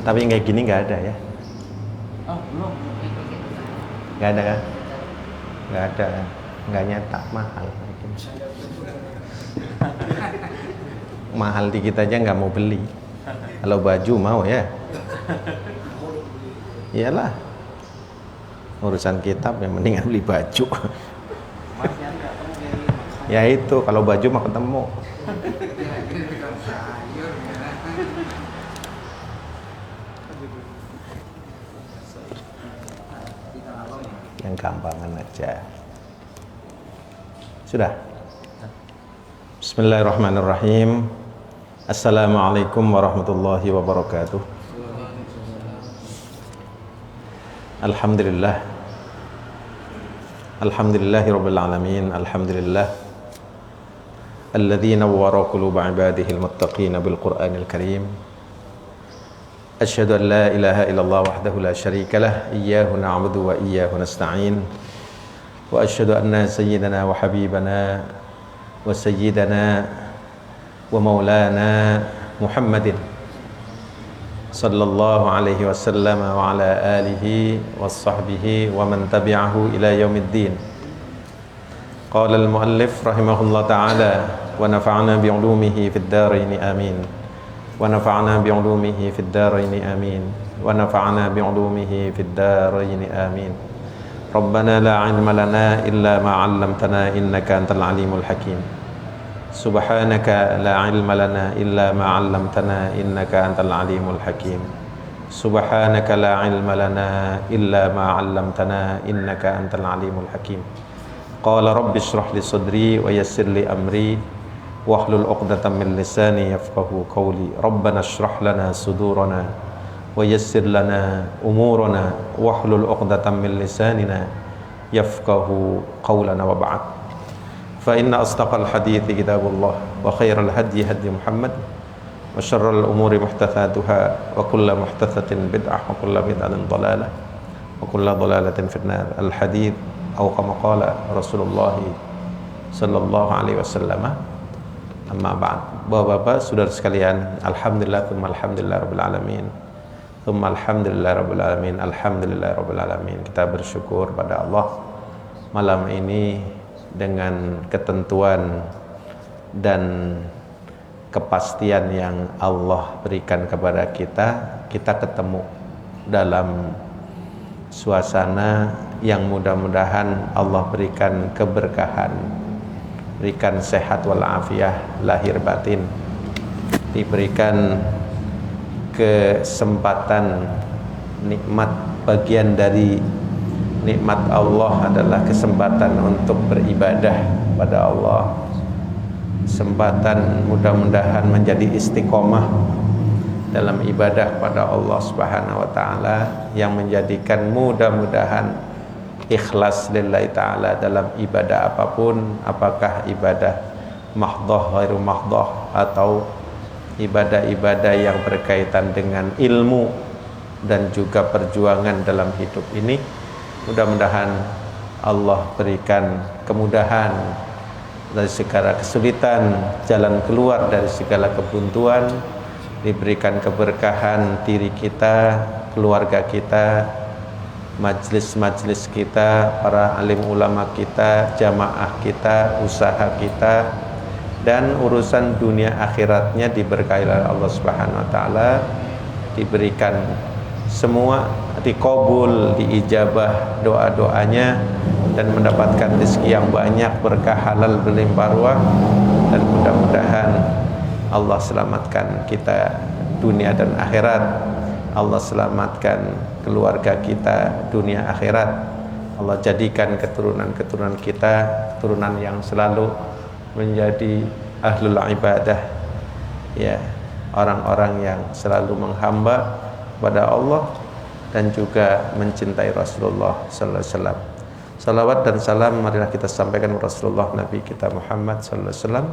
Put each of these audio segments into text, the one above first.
Tapi kayak gini nggak ada ya? Oh, belum. Nggak ada kan? Nggak ada, nggak nyetak, mahal. Mahal dikit aja nggak mau beli. Kalau baju mau ya? Iyalah. Urusan kitab yang mendingan beli baju. Ya itu, kalau baju mah ketemu. Yang gampangan aja. Sudah. Bismillahirrahmanirrahim. Assalamualaikum warahmatullahi wabarakatuh. Alhamdulillah. Alhamdulillahi rabbil alamin. Alhamdulillah alladzi nawwara quluba ibadihi almuttaqina bil Qur'anil Karim. Asyhadu an la ilaha illallah wahdahu la syarika lah, iyyahu na'budu wa iyyahu nasta'in. Wa asyhadu anna sayyidana wa habibana wa sayyidana wa maulana Muhammadin sallallahu alaihi wasallam wa ala alihi wa sahbihi wa man tabi'ahu ila yaumiddin. Qala al-muallif rahimahullah ta'ala wa nafa'na bi'ulumihi fid dharain amin. Wa nafa'na bi'ulumihi fid dharain amin. Wa nafa'na bi'ulumihi fid dharain amin. Rabbana la 'ilma lana illa ma 'allamtana innaka antal alimul hakim. Subhanaka la 'ilma lana illa ma 'allamtana innaka antal alimul hakim. Subhanaka la 'ilma lana illa ma 'allamtana innaka antal alimul hakim. Qala rabbi shrah li sadri wa yassir li amri wahlul 'uqdatam min lisani yafqahu qawli. Rabbana shrah lana sudurana wa yassir lana umurana wahlul 'uqdatam min lisanina yafqahu qawlana wa ba'd. Fa inna asdaqal hadithi kitabullah wa khairal hadyi hadyi Muhammad wa syarrul umuri muhdatsatuha wa kullu muhdatsatin bid'ah wa kullu bid'atin dhalalah wa kullu dhalalatin finnar. Al hadits atau kama qala Rasulullah sallallahu alaihi wasallam. Amma ba'd. Bapak-bapak, saudara sekalian, alhamdulillah tsumma alhamdulillah rabbil alamin. Tsumma alhamdulillah rabbil alamin. Alhamdulillah rabbil alamin. Kita bersyukur pada Allah malam ini dengan ketentuan dan kepastian yang Allah berikan kepada kita, kita ketemu dalam suasana yang mudah-mudahan Allah berikan keberkahan, berikan sehat walafiat lahir batin, diberikan kesempatan nikmat. Bagian dari nikmat Allah adalah kesempatan untuk beribadah pada Allah. Kesempatan mudah-mudahan menjadi istiqomah dalam ibadah pada Allah Subhanahu wa taala, yang menjadikan mudah-mudahan ikhlas lillahi taala dalam ibadah apapun, apakah ibadah mahdhah ghairu mahdhah atau ibadah-ibadah yang berkaitan dengan ilmu dan juga perjuangan dalam hidup ini. Mudah-mudahan Allah berikan kemudahan dari segala kesulitan, jalan keluar dari segala kebuntuan, diberikan keberkahan diri kita, keluarga kita, majlis-majlis kita, para alim ulama kita, jamaah kita, usaha kita, dan urusan dunia akhiratnya diberkahi oleh Allah Subhanahu wa taala, diberikan semua, dikabul, diijabah doa-doanya, dan mendapatkan rezeki yang banyak, berkah halal berlimpah ruah, dan mudah-mudahan Allah selamatkan kita dunia dan akhirat. Allah selamatkan keluarga kita dunia akhirat. Allah jadikan keturunan-keturunan kita keturunan yang selalu menjadi ahlul ibadah, ya, orang-orang yang selalu menghamba pada Allah dan juga mencintai Rasulullah sallallahu alaihi wasallam. Salawat dan salam marilah kita sampaikan kepada Rasulullah Nabi kita Muhammad sallallahu alaihi wasallam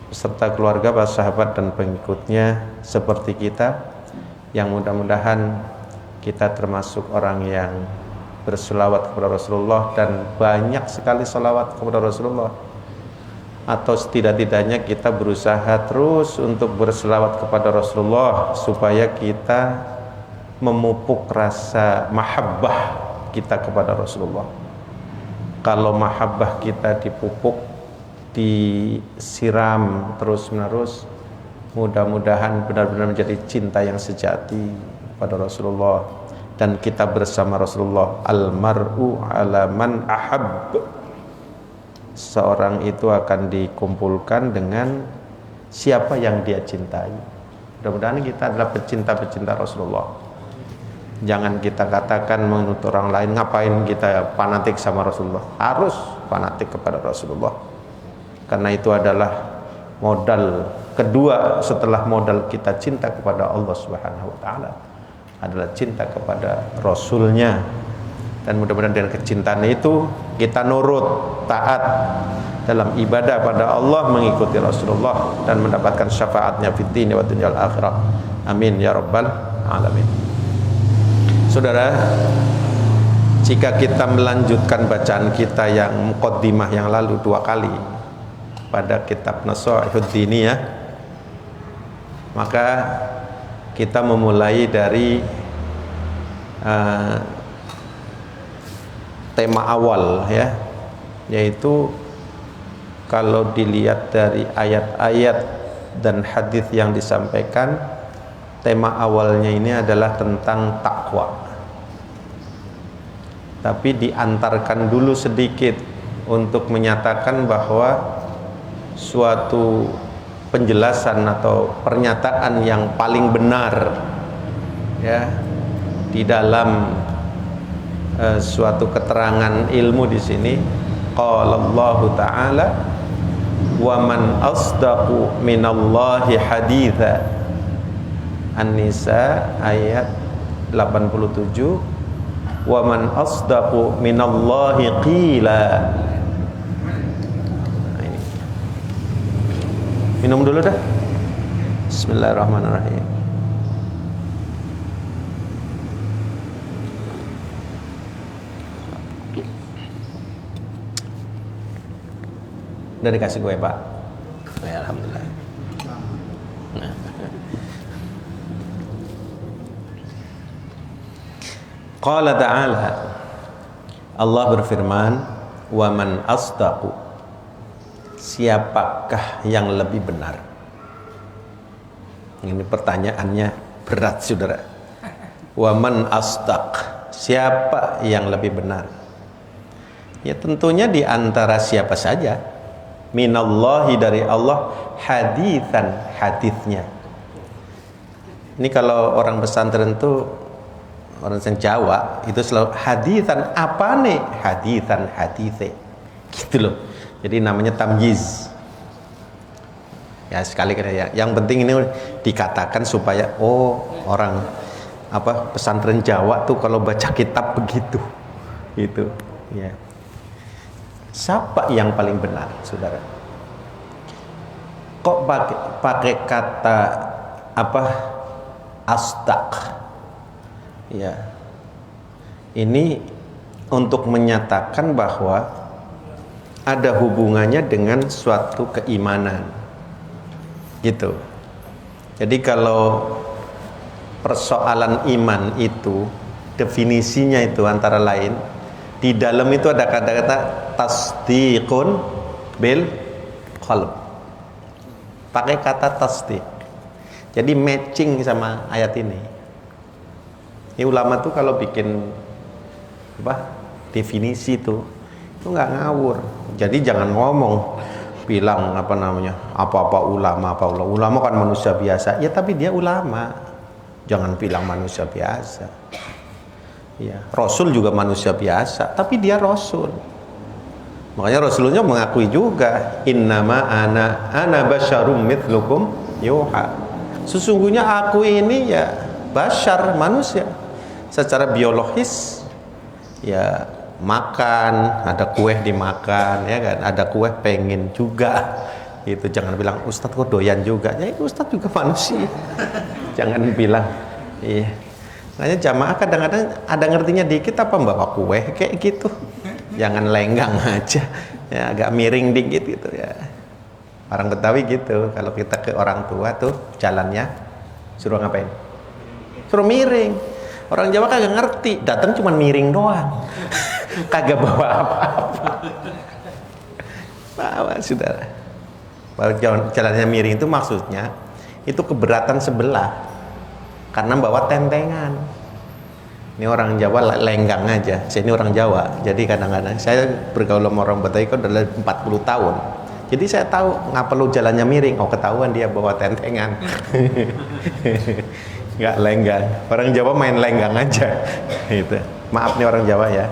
beserta keluarga, para sahabat dan pengikutnya seperti kita, yang mudah-mudahan kita termasuk orang yang berselawat kepada Rasulullah dan banyak sekali selawat kepada Rasulullah, atau setidak-tidaknya kita berusaha terus untuk berselawat kepada Rasulullah supaya kita memupuk rasa mahabbah kita kepada Rasulullah. Kalau mahabbah kita dipupuk, disiram terus-menerus, mudah-mudahan benar-benar menjadi cinta yang sejati pada Rasulullah, dan kita bersama Rasulullah. Al-mar'u ala man ahab. Seorang itu akan dikumpulkan dengan siapa yang dia cintai. Mudah-mudahan kita adalah pecinta-pecinta Rasulullah. Jangan kita katakan menurut orang lain, ngapain kita fanatik sama Rasulullah. Harus fanatik kepada Rasulullah, karena itu adalah modal kedua setelah modal kita cinta kepada Allah Subhanahu wa taala, adalah cinta kepada Rasulnya. Dan mudah-mudahan dengan kecintaan itu kita nurut, taat dalam ibadah pada Allah, mengikuti Rasulullah, dan mendapatkan syafaatnya fid dunya wa dunyal akhirah. Amin ya rabbal alamin. Saudara, jika kita melanjutkan bacaan kita yang muqaddimah yang lalu 2 kali pada kitab Nasaihud Diniyah, maka kita memulai dari tema awal, ya, yaitu kalau dilihat dari ayat-ayat dan hadis yang disampaikan, tema awalnya ini adalah tentang takwa. Tapi diantarkan dulu sedikit untuk menyatakan bahwa suatu penjelasan atau pernyataan yang paling benar, ya, di dalam suatu keterangan ilmu di sini, qala Allah Ta'ala wa man asdaqu minallahi haditha. An-Nisa ayat 87, wa man asdaqu minallahi qila. Nah, ini. Minum dulu dah. Bismillahirrahmanirrahim. Udah dikasih gue, Pak. Ya, alhamdulillah. Nah. Qala ta'ala, Allah berfirman, wa man asdaqu, siapakah yang lebih benar? Ini pertanyaannya berat, saudara. Wa man asdaq, siapa yang lebih benar? Ya tentunya di antara siapa saja. Minallahi, dari Allah, hadithan, hadithnya. Ini kalau orang pesantren tuh, orang Jawa itu selalu hadithan, apa nih? Hadithan, hadithe, gitu loh. Jadi namanya tamyiz. Ya sekali ya. Yang penting ini dikatakan supaya orang pesantren Jawa tuh kalau baca kitab begitu, gitu. Ya. Siapa yang paling benar, saudara? Kok pakai kata asdaq? Ya, ini untuk menyatakan bahwa ada hubungannya dengan suatu keimanan, gitu. Jadi kalau persoalan iman itu definisinya itu antara lain, di dalam itu ada kata-kata tasdiqun bil qalb. Pakai kata tasdiq. Jadi matching sama ayat ini. Ini ulama tuh kalau bikin definisi itu nggak ngawur. Jadi jangan ngomong bilang apa ulama kan manusia biasa. Ya tapi dia ulama. Jangan bilang manusia biasa. Ya, Rasul juga manusia biasa, tapi dia Rasul. Makanya Rasulnya mengakui juga, innama ana basyarum mithlukum yuha. Sesungguhnya aku ini ya basyar, manusia. Secara biologis ya makan, ada kue dimakan, ya kan, ada kue pengen juga. Itu jangan bilang Ustadz kok doyan juga. Ya Ustadz juga manusia. Jangan bilang iya. Makanya jamaah kadang-kadang ada ngertinya dikit apa bawa kue kayak gitu. Jangan lenggang aja, ya agak miring dikit gitu ya. Orang Betawi gitu, kalau kita ke orang tua tuh jalannya suruh ngapain? Suruh miring. Orang Jawa kagak ngerti, datang cuma miring doang. Kagak bawa apa-apa. Bawa saudara. Jalannya miring itu maksudnya itu keberatan sebelah karena bawa tentengan. Ini orang Jawa lenggang aja. Saya ini orang Jawa, jadi kadang-kadang saya bergaul sama orang Betawi kan udah 40 tahun. Jadi saya tahu ngapa lu jalannya miring. Oh, ketahuan dia bawa tentengan. Nggak lenggang. Orang Jawa main lenggang aja. Gitu. Maaf nih orang Jawa ya.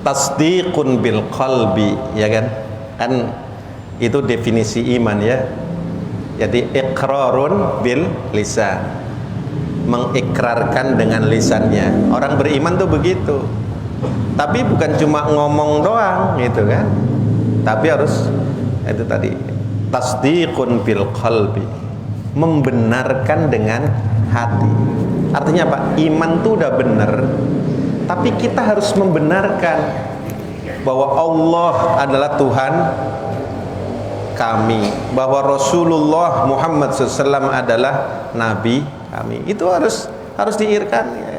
Tasdiqun bil qalbi, ya kan? Kan itu definisi iman ya. Jadi iqrarun bil lisan. Mengikrarkan dengan lisannya. Orang beriman tuh begitu. Tapi bukan cuma ngomong doang gitu kan. Tapi harus itu tadi tasdiqun bil qalbi. Membenarkan dengan hati. Artinya apa? Iman tuh udah benar. Tapi kita harus membenarkan bahwa Allah adalah Tuhan kami, bahwa Rasulullah Muhammad SAW adalah Nabi kami. Itu harus diirkan ya.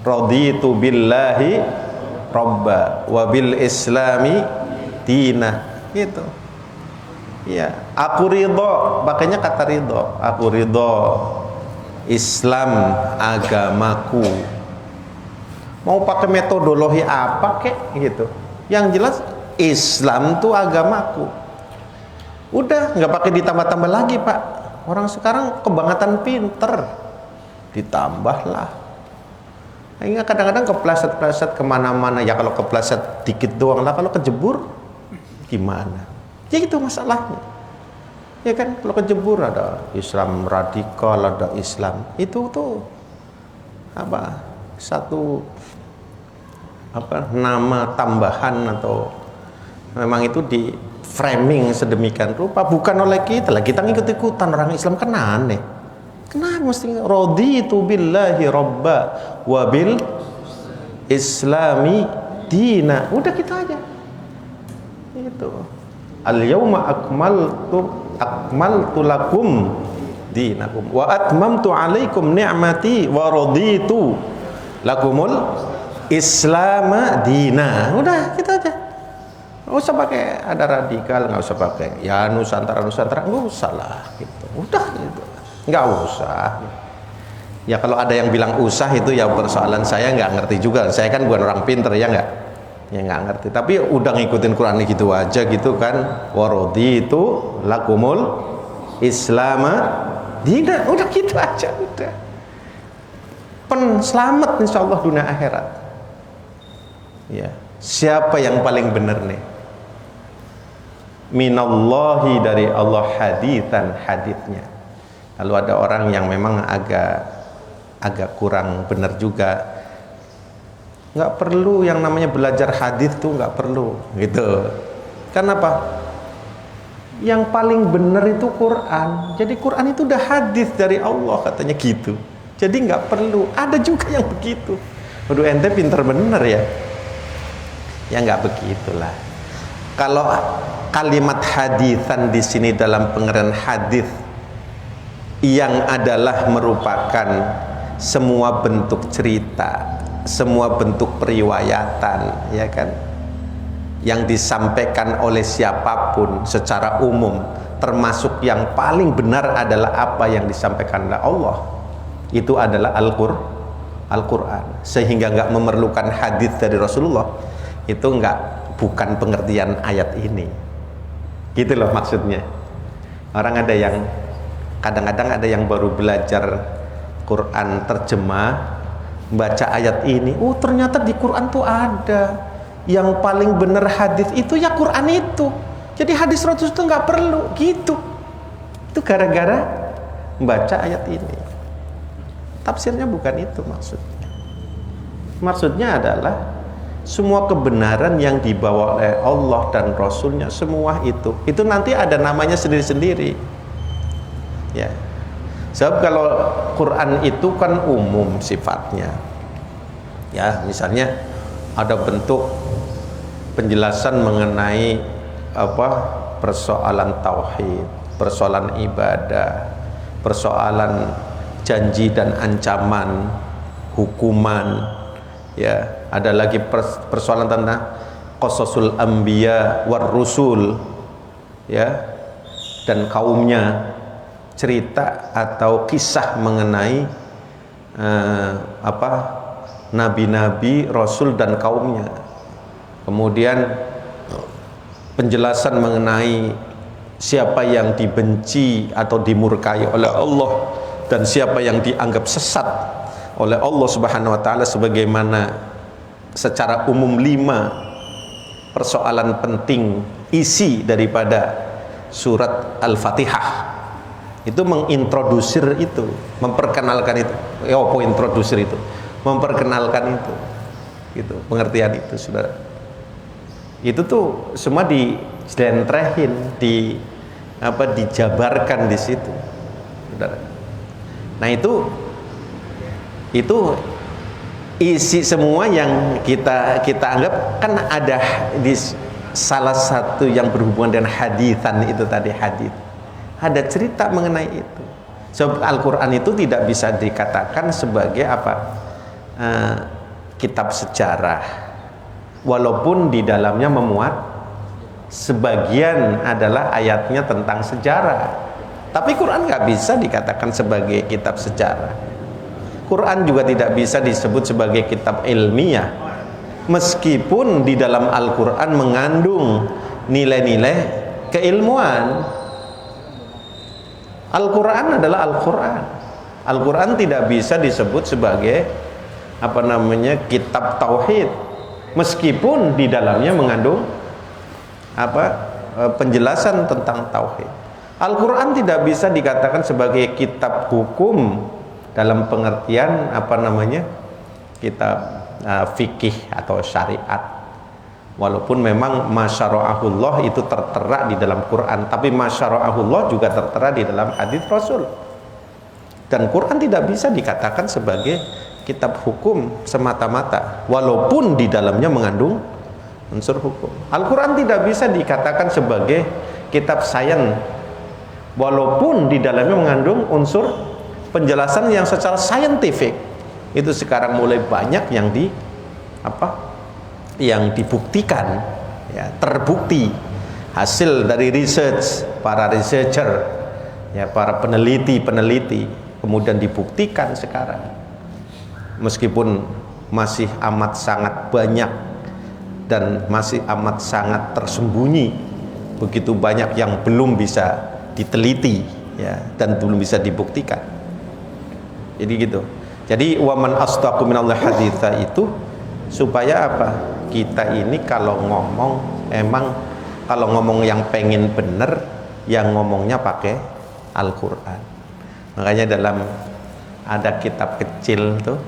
Raditu billahi robba wa bil islami dina, gitu ya. Aku ridho, makanya kata ridho, aku ridho Islam agamaku. Mau pakai metodologi apa kek gitu, yang jelas Islam tuh agamaku. Udah, nggak pakai ditambah-tambah lagi Pak. Orang sekarang kebangetan pinter, ditambahlah. Hingga kadang-kadang kepleset-pleset kemana-mana. Ya kalau kepleset dikit doang lah, kalau kejebur gimana? Ya itu masalahnya. Ya kan, kalau kejebur ada Islam radikal, ada Islam itu tuh apa? Satu nama tambahan atau memang itu di framing sedemikian rupa, bukan oleh kita lah. Kita ngikut-ikutan orang Islam kan aneh. Kenapa mesti raditu billahi robba wa bil islami dina? Udah gitu aja. Itu. Al yauma akmaltu lakum dinakum wa atmamtu alaikum ni'mati wa raditu lakumul islama dina. Udah gitu aja. Nggak usah pakai ada radikal, nggak usah pakai ya Nusantara, nggak usah lah gitu. Udah gitu. Nggak usah. Ya kalau ada yang bilang usah itu ya persoalan saya, nggak ngerti juga. Saya kan bukan orang pinter ya nggak ngerti. Tapi udah ngikutin Quran gitu aja gitu kan. Warodi itu lakumul islama dina. Udah gitu aja udah. Selamat insyaallah dunia akhirat. Ya, siapa yang paling benar nih? Minallahi, dari Allah, haditsan, haditsnya. Lalu ada orang yang memang agak kurang benar juga, nggak perlu yang namanya belajar hadits tuh, nggak perlu gitu. Kenapa? Yang paling benar itu Quran. Jadi Quran itu udah hadits dari Allah katanya gitu. Jadi nggak perlu. Ada juga yang begitu. Waduh, ente pinter bener ya. Ya nggak begitulah. Kalau kalimat haditsan di sini dalam pengertian hadis yang adalah merupakan semua bentuk cerita, semua bentuk periwayatan, ya kan, yang disampaikan oleh siapapun secara umum, termasuk yang paling benar adalah apa yang disampaikan oleh Allah. Itu adalah Al-Quran, sehingga nggak memerlukan hadis dari Rasulullah. Itu bukan pengertian ayat ini, gitu loh maksudnya. Orang ada yang kadang-kadang ada yang baru belajar Quran terjemah, baca ayat ini, oh ternyata di Quran tuh ada yang paling benar hadis itu ya Quran itu. Jadi hadis Rasul itu nggak perlu gitu. Itu gara-gara baca ayat ini. Tafsirnya bukan itu maksudnya. Maksudnya adalah semua kebenaran yang dibawa oleh Allah dan Rasulnya, semua itu nanti ada namanya sendiri-sendiri. Ya. Sebab kalau Quran itu kan umum sifatnya. Ya, misalnya ada bentuk penjelasan mengenai persoalan tauhid, persoalan ibadah, persoalan janji dan ancaman, hukuman, ya, ada lagi persoalan tentang qasasul anbiya war rusul, ya, dan kaumnya, cerita atau kisah mengenai nabi-nabi, rasul dan kaumnya. Kemudian penjelasan mengenai siapa yang dibenci atau dimurkai oleh Allah dan siapa yang dianggap sesat oleh Allah Subhanahu wa taala, sebagaimana secara umum 5 persoalan penting isi daripada surat Al-Fatihah. Itu mengintrodusir itu, memperkenalkan itu. Introdusir itu, memperkenalkan itu. Gitu, pengertian itu, Saudara. Itu tuh semua dijelentrehin, dijabarkan di situ, Saudara. Nah, itu isi semua yang kita anggap kan ada di salah satu yang berhubungan dengan haditsan itu tadi, hadits. Ada cerita mengenai itu. Sebab Al-Quran itu tidak bisa dikatakan sebagai kitab sejarah, walaupun di dalamnya memuat sebagian adalah ayatnya tentang sejarah. Tapi Quran nggak bisa dikatakan sebagai kitab sejarah. Quran juga tidak bisa disebut sebagai kitab ilmiah, meskipun di dalam Al-Quran mengandung nilai-nilai keilmuan. Al-Quran adalah Al-Quran. Al-Quran tidak bisa disebut sebagai kitab tauhid, meskipun di dalamnya mengandung penjelasan tentang tauhid. Al-Quran tidak bisa dikatakan sebagai kitab hukum dalam pengertian kitab fikih atau syariat. Walaupun memang masyara'ahullah itu tertera di dalam Quran, tapi masyara'ahullah juga tertera di dalam hadits Rasul. Dan Quran tidak bisa dikatakan sebagai kitab hukum semata-mata, walaupun di dalamnya mengandung unsur hukum. Al-Quran tidak bisa dikatakan sebagai kitab sains, walaupun di dalamnya mengandung unsur penjelasan yang secara saintifik. Itu sekarang mulai banyak yang dibuktikan, ya, terbukti hasil dari research para researcher, ya, para peneliti, kemudian dibuktikan sekarang, meskipun masih amat sangat banyak dan masih amat sangat tersembunyi, begitu banyak yang belum bisa diteliti, ya, dan belum bisa dibuktikan. Jadi gitu. Jadi waman astaqu minallahi haditsa itu supaya kita ini kalau ngomong yang pengen bener, yang ngomongnya pakai Al-Quran. Makanya ada kitab kecil tuh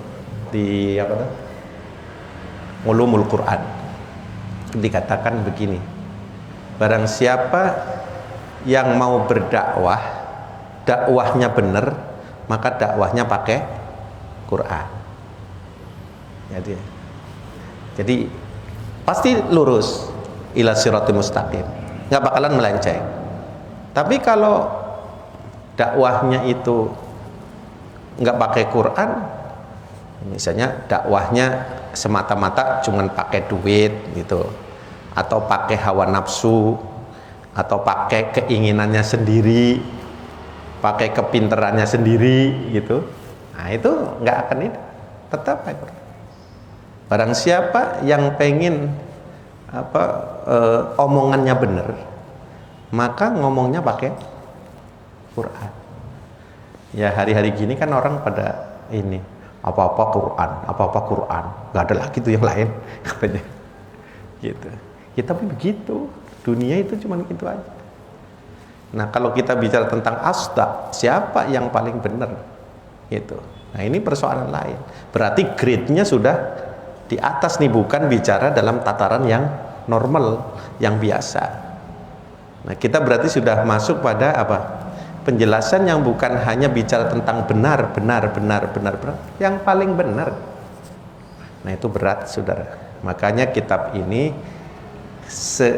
di Ulumul Quran dikatakan begini: barang siapa yang mau berdakwah, dakwahnya bener, maka dakwahnya pakai Quran. Jadi pasti lurus ila siratal mustaqim, nggak bakalan melenceng. Tapi kalau dakwahnya itu nggak pakai Quran, misalnya dakwahnya semata-mata cuman pakai duit gitu, atau pakai hawa nafsu, atau pakai keinginannya sendiri, pakai kepinterannya sendiri gitu, nah itu nggak akan itu, tetap pakai Quran. Barang siapa yang pengen omongannya benar, maka ngomongnya pakai Quran. Ya, hari-hari gini kan orang pada ini apa-apa Quran, nggak ada lagi tuh yang lain katanya. Gitu. Ya, tapi begitu, dunia itu cuma gitu aja. Nah, kalau kita bicara tentang asdaq, siapa yang paling benar? Gitu. Nah, ini persoalan lain. Berarti grade-nya sudah di atas nih, bukan bicara dalam tataran yang normal, yang biasa. Nah, kita berarti sudah masuk pada penjelasan yang bukan hanya bicara tentang benar, yang paling benar. Nah, itu berat, saudara. Makanya kitab ini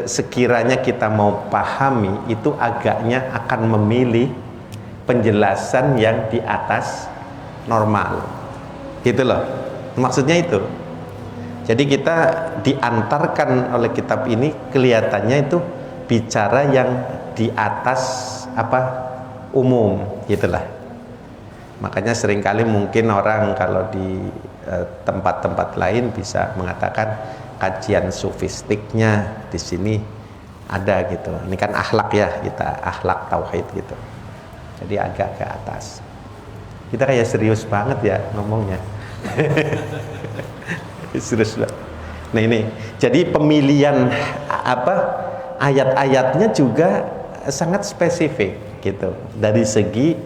sekiranya kita mau pahami, itu agaknya akan memilih penjelasan yang di atas normal. Gitu loh. Maksudnya itu. Jadi kita diantarkan oleh kitab ini kelihatannya itu bicara yang di atas umum, gitulah. Makanya seringkali mungkin orang kalau di tempat-tempat lain bisa mengatakan kajian sufistiknya di sini ada gitu. Ini kan akhlak ya, kita akhlak tauhid gitu. Jadi agak ke atas. Kita kayak serius banget ya ngomongnya. Serius banget. Nah ini, jadi pemilihan ayat-ayatnya juga sangat spesifik gitu. Dari segi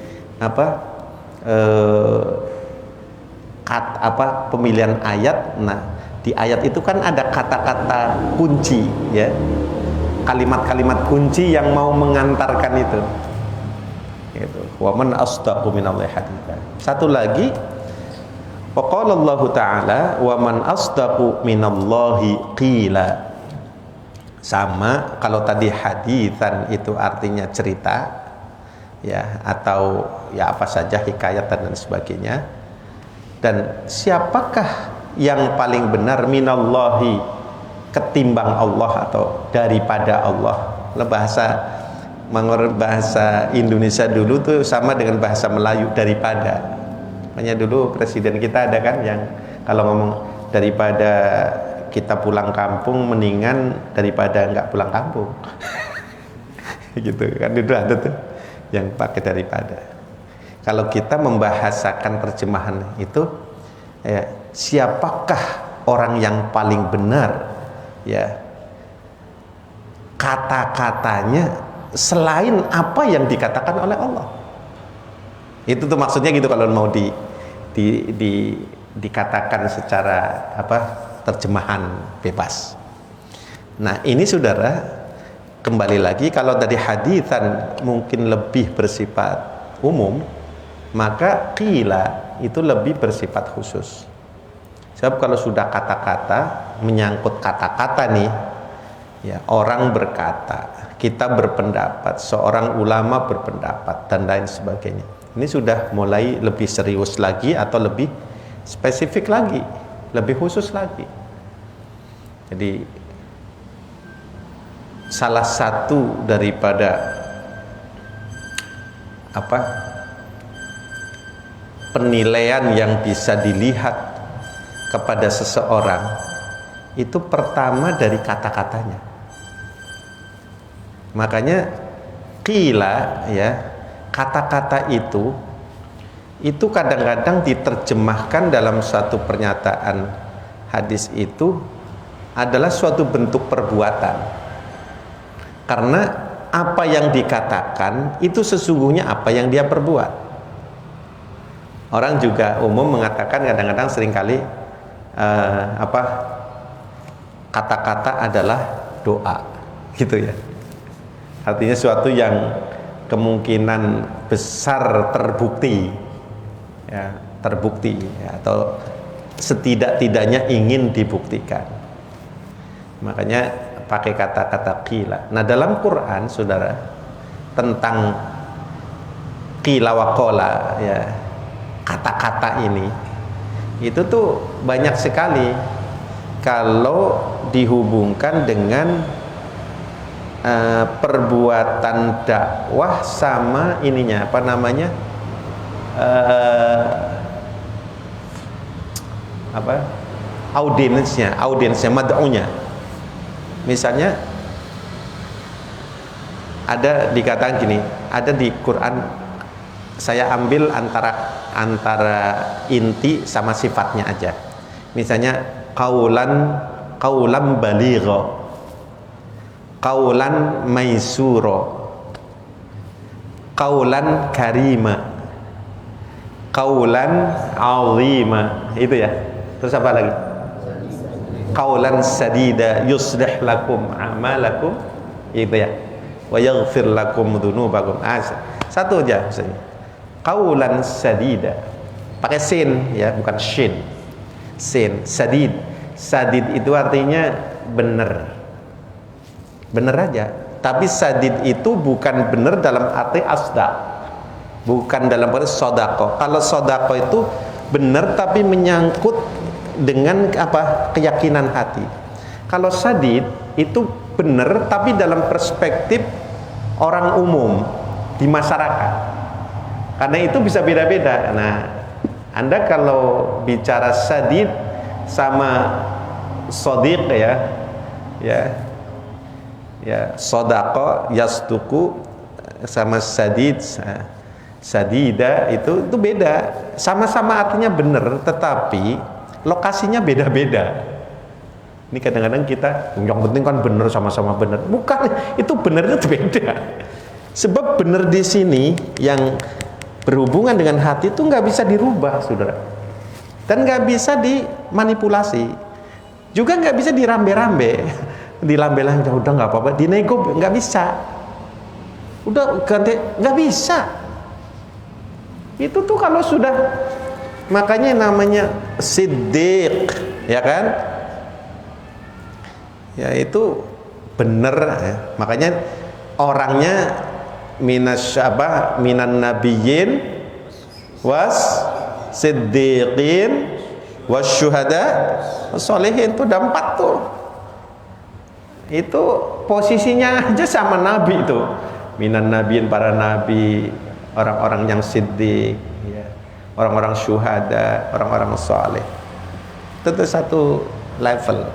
pemilihan ayat. Nah, di ayat itu kan ada kata-kata kunci ya. Kalimat-kalimat kunci yang mau mengantarkan itu. Gitu. Wa man asdaqu minallahi haditsa. Satu lagi, waqala Allah Ta'ala wa man asdaqu minallahi qila. Sama, kalau tadi haditsan itu artinya cerita ya, atau ya apa saja hikayat dan sebagainya. Dan siapakah yang paling benar minallahi ketimbang Allah atau daripada Allah? Bahasa Indonesia dulu tuh sama dengan bahasa Melayu daripada. Makanya dulu presiden kita ada kan yang kalau ngomong daripada kita pulang kampung mendingan daripada nggak pulang kampung. Gitu kan, itu ada tuh yang pakai daripada. Kalau kita membahasakan terjemahan itu ya, siapakah orang yang paling benar ya, kata-katanya selain apa yang dikatakan oleh Allah. Itu tuh maksudnya gitu kalau mau dikatakan secara terjemahan bebas. Nah ini saudara, kembali lagi kalau dari haditsan mungkin lebih bersifat umum, maka qila itu lebih bersifat khusus. Sebab kalau sudah kata-kata, menyangkut kata-kata nih ya, orang berkata, kita berpendapat, seorang ulama berpendapat dan lain sebagainya. Ini sudah mulai lebih serius lagi atau lebih spesifik lagi, lebih khusus lagi. Jadi salah satu daripada penilaian yang bisa dilihat kepada seseorang itu pertama dari kata-katanya. Makanya qila ya, kata-kata itu kadang-kadang diterjemahkan dalam satu pernyataan hadis itu adalah suatu bentuk perbuatan. Karena apa yang dikatakan itu sesungguhnya apa yang dia perbuat. Orang juga umum mengatakan kadang-kadang seringkali kata-kata adalah doa, gitu ya. Artinya suatu yang kemungkinan besar terbukti ya, atau setidak-tidaknya ingin dibuktikan. Makanya pakai kata-kata qila. Nah dalam Quran saudara, tentang qila wa qala ya, kata-kata ini itu tuh banyak sekali kalau dihubungkan dengan perbuatan dakwah sama ininya audiensnya mad'unya. Misalnya ada dikatakan gini, ada di Quran, saya ambil antara inti sama sifatnya aja. Misalnya qaulan baligha, qaulan maisura, qaulan karima, qaulan azima. Itu ya. Terus apa lagi? Qaulan sadida yuslih lakum a'malakum. Itu ya. Wa yaghfir lakum dzunubakum. Satu aja misalnya. Qaulan sadida. Pakai sin ya, bukan shin. Sin, sadid. Sadid itu artinya benar. Benar aja. Tapi sadid itu bukan benar dalam arti asdaq. bukan dalam konteks sodako. Kalau sodako itu benar tapi menyangkut dengan apa, keyakinan hati. Kalau sadid itu benar tapi dalam perspektif orang umum di masyarakat, karena itu bisa beda-beda. Nah, Anda kalau bicara sadid sama sodiq ya sodako yasduku sama sadid sadida itu beda, sama-sama artinya benar tetapi lokasinya beda-beda. Ini kadang-kadang kita yang penting kan benar, sama-sama benar, bukan, itu benar itu beda. Sebab benar di sini yang berhubungan dengan hati itu nggak bisa dirubah, saudara, dan nggak bisa dimanipulasi, juga nggak bisa dirambe-rambe, dilambe-lambe, udah nggak apa-apa, dinego nggak bisa, udah ganti nggak bisa. Itu tuh kalau sudah, makanya namanya siddiq, ya kan? Ya itu benar ya. Makanya orangnya minan nabiyyin was siddiqin was syuhada was sholihin, itu ada 4 tuh. Itu posisinya aja sama nabi itu. Minan nabiyyin, para nabi, orang-orang yang siddiq ya, orang-orang syuhada, orang-orang saleh. Itu tuh satu level.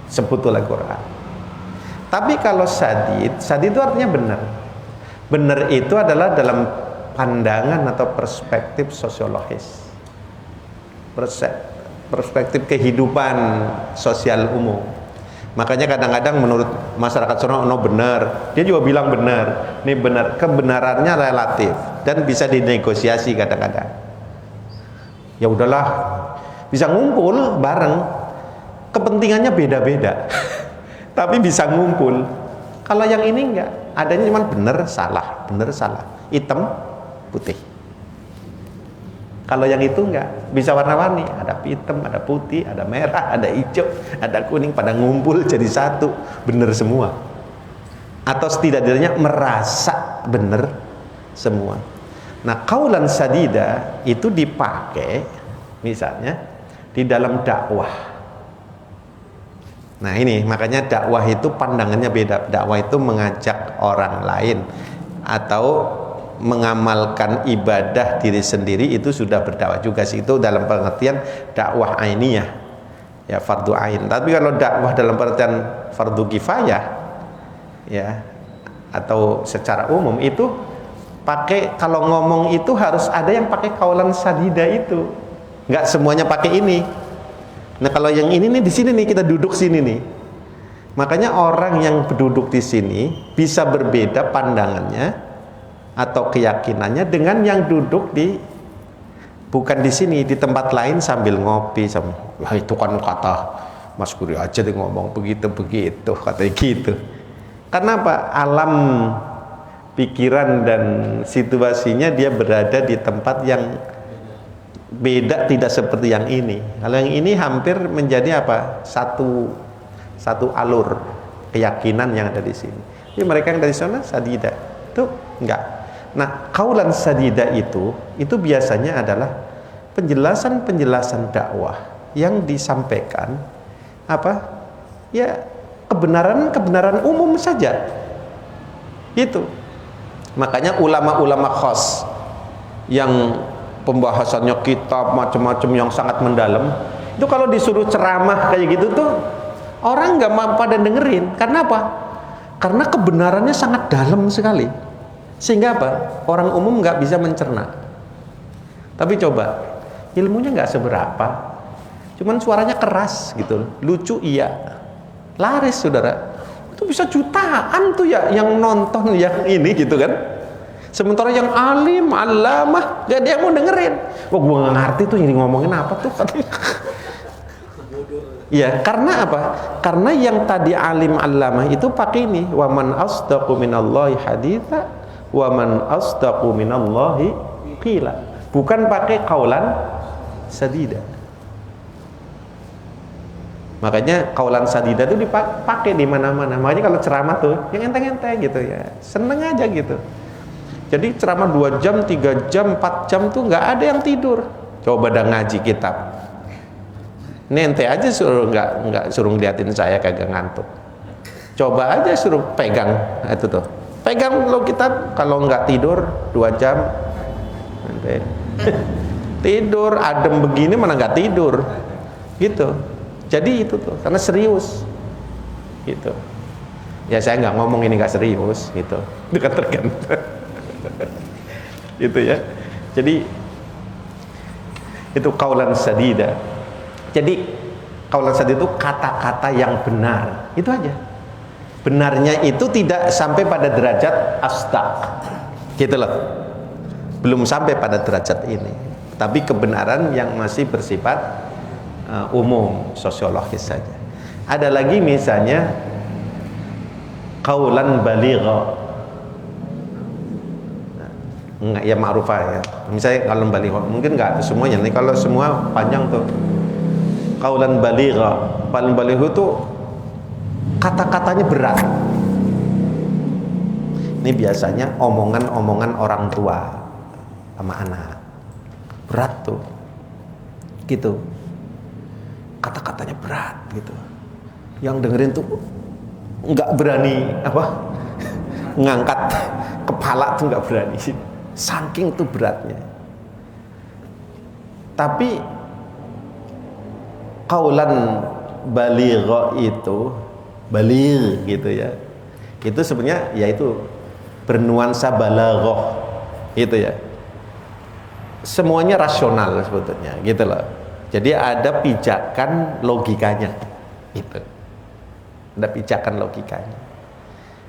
Sebutlah Quran. Tapi kalau sadid itu artinya benar. Benar itu adalah dalam pandangan atau perspektif sosiologis, perspektif kehidupan sosial umum. Makanya kadang-kadang menurut masyarakat sono benar, dia juga bilang benar. Ini benar, kebenarannya relatif dan bisa dinegosiasi kadang-kadang. Ya udahlah, bisa ngumpul bareng. Kepentingannya beda-beda tapi bisa ngumpul. Kalau yang ini enggak, adanya cuma benar salah, hitam putih. Kalau yang itu enggak, bisa warna-warni, ada hitam, ada putih, ada merah, ada hijau, ada kuning, pada ngumpul jadi satu, benar semua. Atau setidaknya merasa benar semua. Nah, qaulan sadida itu dipakai misalnya di dalam dakwah. Nah ini makanya dakwah itu pandangannya beda. Dakwah itu mengajak orang lain atau mengamalkan ibadah diri sendiri, itu sudah berdakwah juga sih. Itu dalam pengertian dakwah ainiyah, ya fardu ain. Tapi kalau dakwah dalam pengertian fardu kifayah ya, atau secara umum itu pakai, kalau ngomong itu harus ada yang pakai kaulan sadida itu. Nggak semuanya pakai ini. Nah kalau yang ini nih, di sini nih kita duduk sini nih, makanya orang yang duduk di sini bisa berbeda pandangannya atau keyakinannya dengan yang duduk di bukan di sini, di tempat lain sambil ngopi sama, ya itu kan kata Mas Guri aja dia ngomong begitu katanya gitu. Karena apa? Alam pikiran dan situasinya dia berada di tempat yang beda, tidak seperti yang ini. Kalau yang ini hampir menjadi apa? Satu alur keyakinan yang ada di sini. Jadi mereka yang dari sana sadida itu enggak. Nah, kaulan sadida itu biasanya adalah penjelasan dakwah yang disampaikan apa? Ya kebenaran umum saja. Itu. Makanya ulama-ulama khas yang pembahasannya kitab macam-macam yang sangat mendalam, itu kalau disuruh ceramah kayak gitu tuh orang nggak mampu pada dengerin. Karena apa? Karena kebenarannya sangat dalam sekali, sehingga apa? Orang umum nggak bisa mencerna. Tapi coba ilmunya nggak seberapa, cuman suaranya keras gitu, lucu iya, laris saudara. Itu bisa jutaan tuh ya yang nonton yang ini gitu kan. Sementara yang alim, alamah, gak ada yang mau dengerin. Wah, gue gak ngerti tuh ini ngomongin apa tuh. Iya, karena apa? Karena yang tadi alim, alamah itu pakai ini. Wa man asdaqu minallahi haditha, wa man asdaqu minallahi qila. Bukan pakai kaulan sadida. Makanya kaulan sadida itu dipakai di mana-mana. Makanya kalau ceramah tuh yang enteng-enteng gitu ya, seneng aja gitu. Jadi ceramah 2 jam, 3 jam, 4 jam tuh nggak ada yang tidur. Coba dah ngaji kitab. Ente aja suruh nggak suruh ngeliatin saya kagak ngantuk. Coba aja suruh pegang itu tuh. Pegang lo kitab, kalau nggak tidur 2 jam ente tidur adem begini mana nggak tidur. Gitu. Jadi itu tuh karena serius. Gitu. Ya saya nggak ngomong ini nggak serius gitu. Itu kan tergantung. Gitu ya. Jadi itu qaulan sadida. Jadi qaulan sadida itu kata-kata yang benar. Itu aja. Benarnya itu tidak sampai pada derajat asdaq. Gitu loh. Belum sampai pada derajat ini. Tapi kebenaran yang masih bersifat umum, sosiologis saja. Ada lagi misalnya qaulan baligha. Ya ma'rufah ya. Misalnya kalau baligha, mungkin enggak semuanya nih, kalau semua panjang tuh. Qaulan baligha, paling baligha itu kata-katanya berat. Ini biasanya omongan-omongan orang tua sama anak. Berat tuh. Gitu. Kata-katanya berat gitu. Yang dengerin tuh enggak berani ngangkat kepala tuh enggak berani. Saking tuh beratnya. Tapi qaulan baligha itu baligh gitu ya. Itu sebenarnya yaitu bernuansa balaghah gitu ya. Semuanya rasional sebetulnya gitu loh. Jadi ada pijakan logikanya gitu. Ada pijakan logikanya.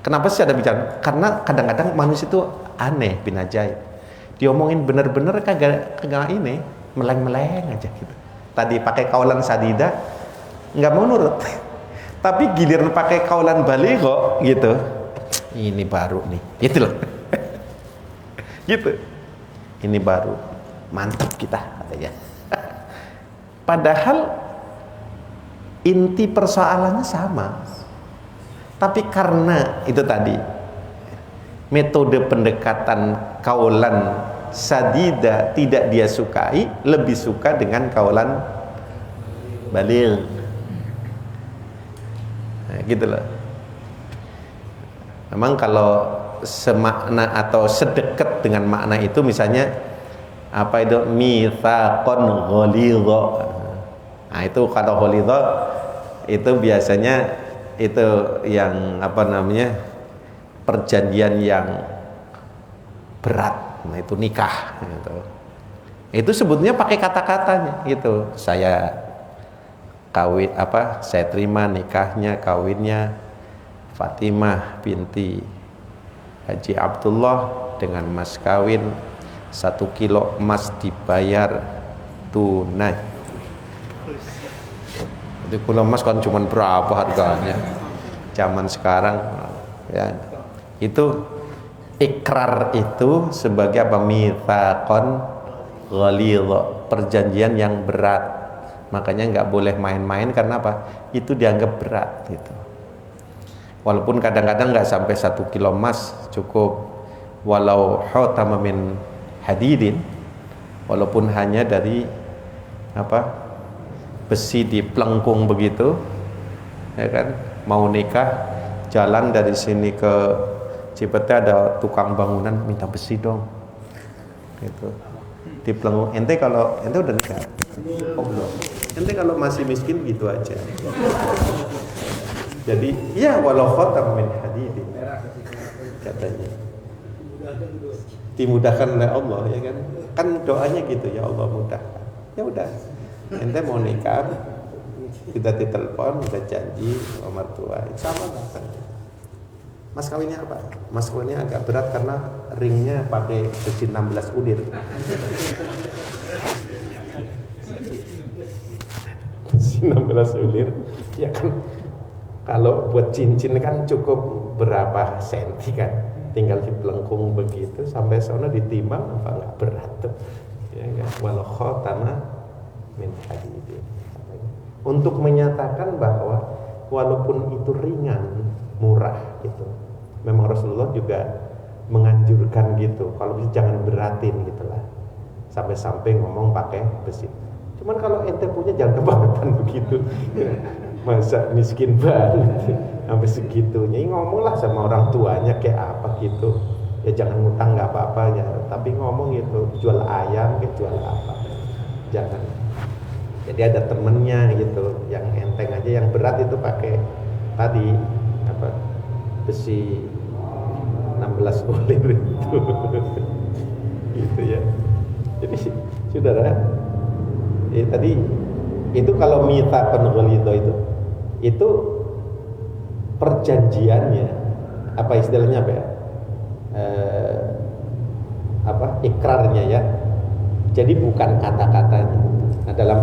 Kenapa sih ada pijakan? Karena kadang-kadang manusia itu aneh bin ajaib. Diomongin bener-bener kagak ini meleng-meleng aja gitu. Tadi pakai qaulan sadida nggak mau nurut. Tapi giliran pakai qaulan baligha gitu. Ini baru nih. Gitu loh. Gitu. Ini baru. Mantap kita katanya. Padahal inti persoalannya sama. Tapi karena itu tadi metode pendekatan qaulan sadida tidak dia sukai, lebih suka dengan qaulan baligh. Nah, gitu loh. Memang kalau semakna atau sedekat dengan makna itu misalnya apa itu mitsaqon ghalidha. Nah, itu kata ghalidha itu biasanya itu yang perjanjian yang berat. Nah, itu nikah gitu. Itu sebetulnya pakai kata-katanya gitu. Saya terima nikahnya, kawinnya Fatimah binti Haji Abdullah dengan mas kawin 1 kilo emas dibayar tunai. Itu kilo emas kan cuma berapa harganya zaman sekarang ya. Itu ikrar itu sebagai mitsaqon ghalidha, perjanjian yang berat. Makanya nggak boleh main-main karena apa? Itu dianggap berat gitu. Walaupun kadang-kadang nggak sampai 1 kilo emas, cukup walau hutama min hadidin, walaupun hanya dari besi di pelengkung begitu, ya kan? Mau nikah, jalan dari sini ke Cipete ada tukang bangunan minta besi dong, gitu. Di pelengkung. Ente udah nikah? Oh belum. Ente kalau masih miskin gitu aja. Jadi ya walau khatam min hadidin katanya. Dimudahkan oleh Allah ya kan. Kan doanya gitu, ya Allah mudahkan. Ya udah. Ente mau nikah, kita ditelepon, kita janji sama mertua. Insyaallah kan. Mas kawinnya apa? Mas kawinnya agak berat karena ringnya pakai besi 16 ulir. 16 ulir ya kan. Kalau buat cincin kan cukup berapa senti kan, tinggal di pelengkung begitu sampai sana ditimbang apa nggak berat tuh ya kan. Walau khatama min hadidin, untuk menyatakan bahwa walaupun itu ringan, murah gitu. Memang Rasulullah juga menganjurkan gitu, kalau bisa jangan beratin gitulah, sampai-sampai ngomong pakai besi. Cuman kalau ente punya jangan kebangetan begitu. Masa miskin banget sampai segitunya, ngomonglah sama orang tuanya kayak apa gitu. Ya jangan ngutang nggak apa-apa ya, tapi ngomong gitu, jual ayam kayak jual apa, jangan. Jadi ada temennya gitu, yang enteng aja, yang berat itu pakai tadi apa, besi 16 olir itu. Gitu ya. Jadi saudara, tadi itu kalau mitsaqun ghalidha itu perjanjiannya, apa istilahnya apa ya? Ikrarnya ya. Jadi bukan kata-katanya. Nah, dalam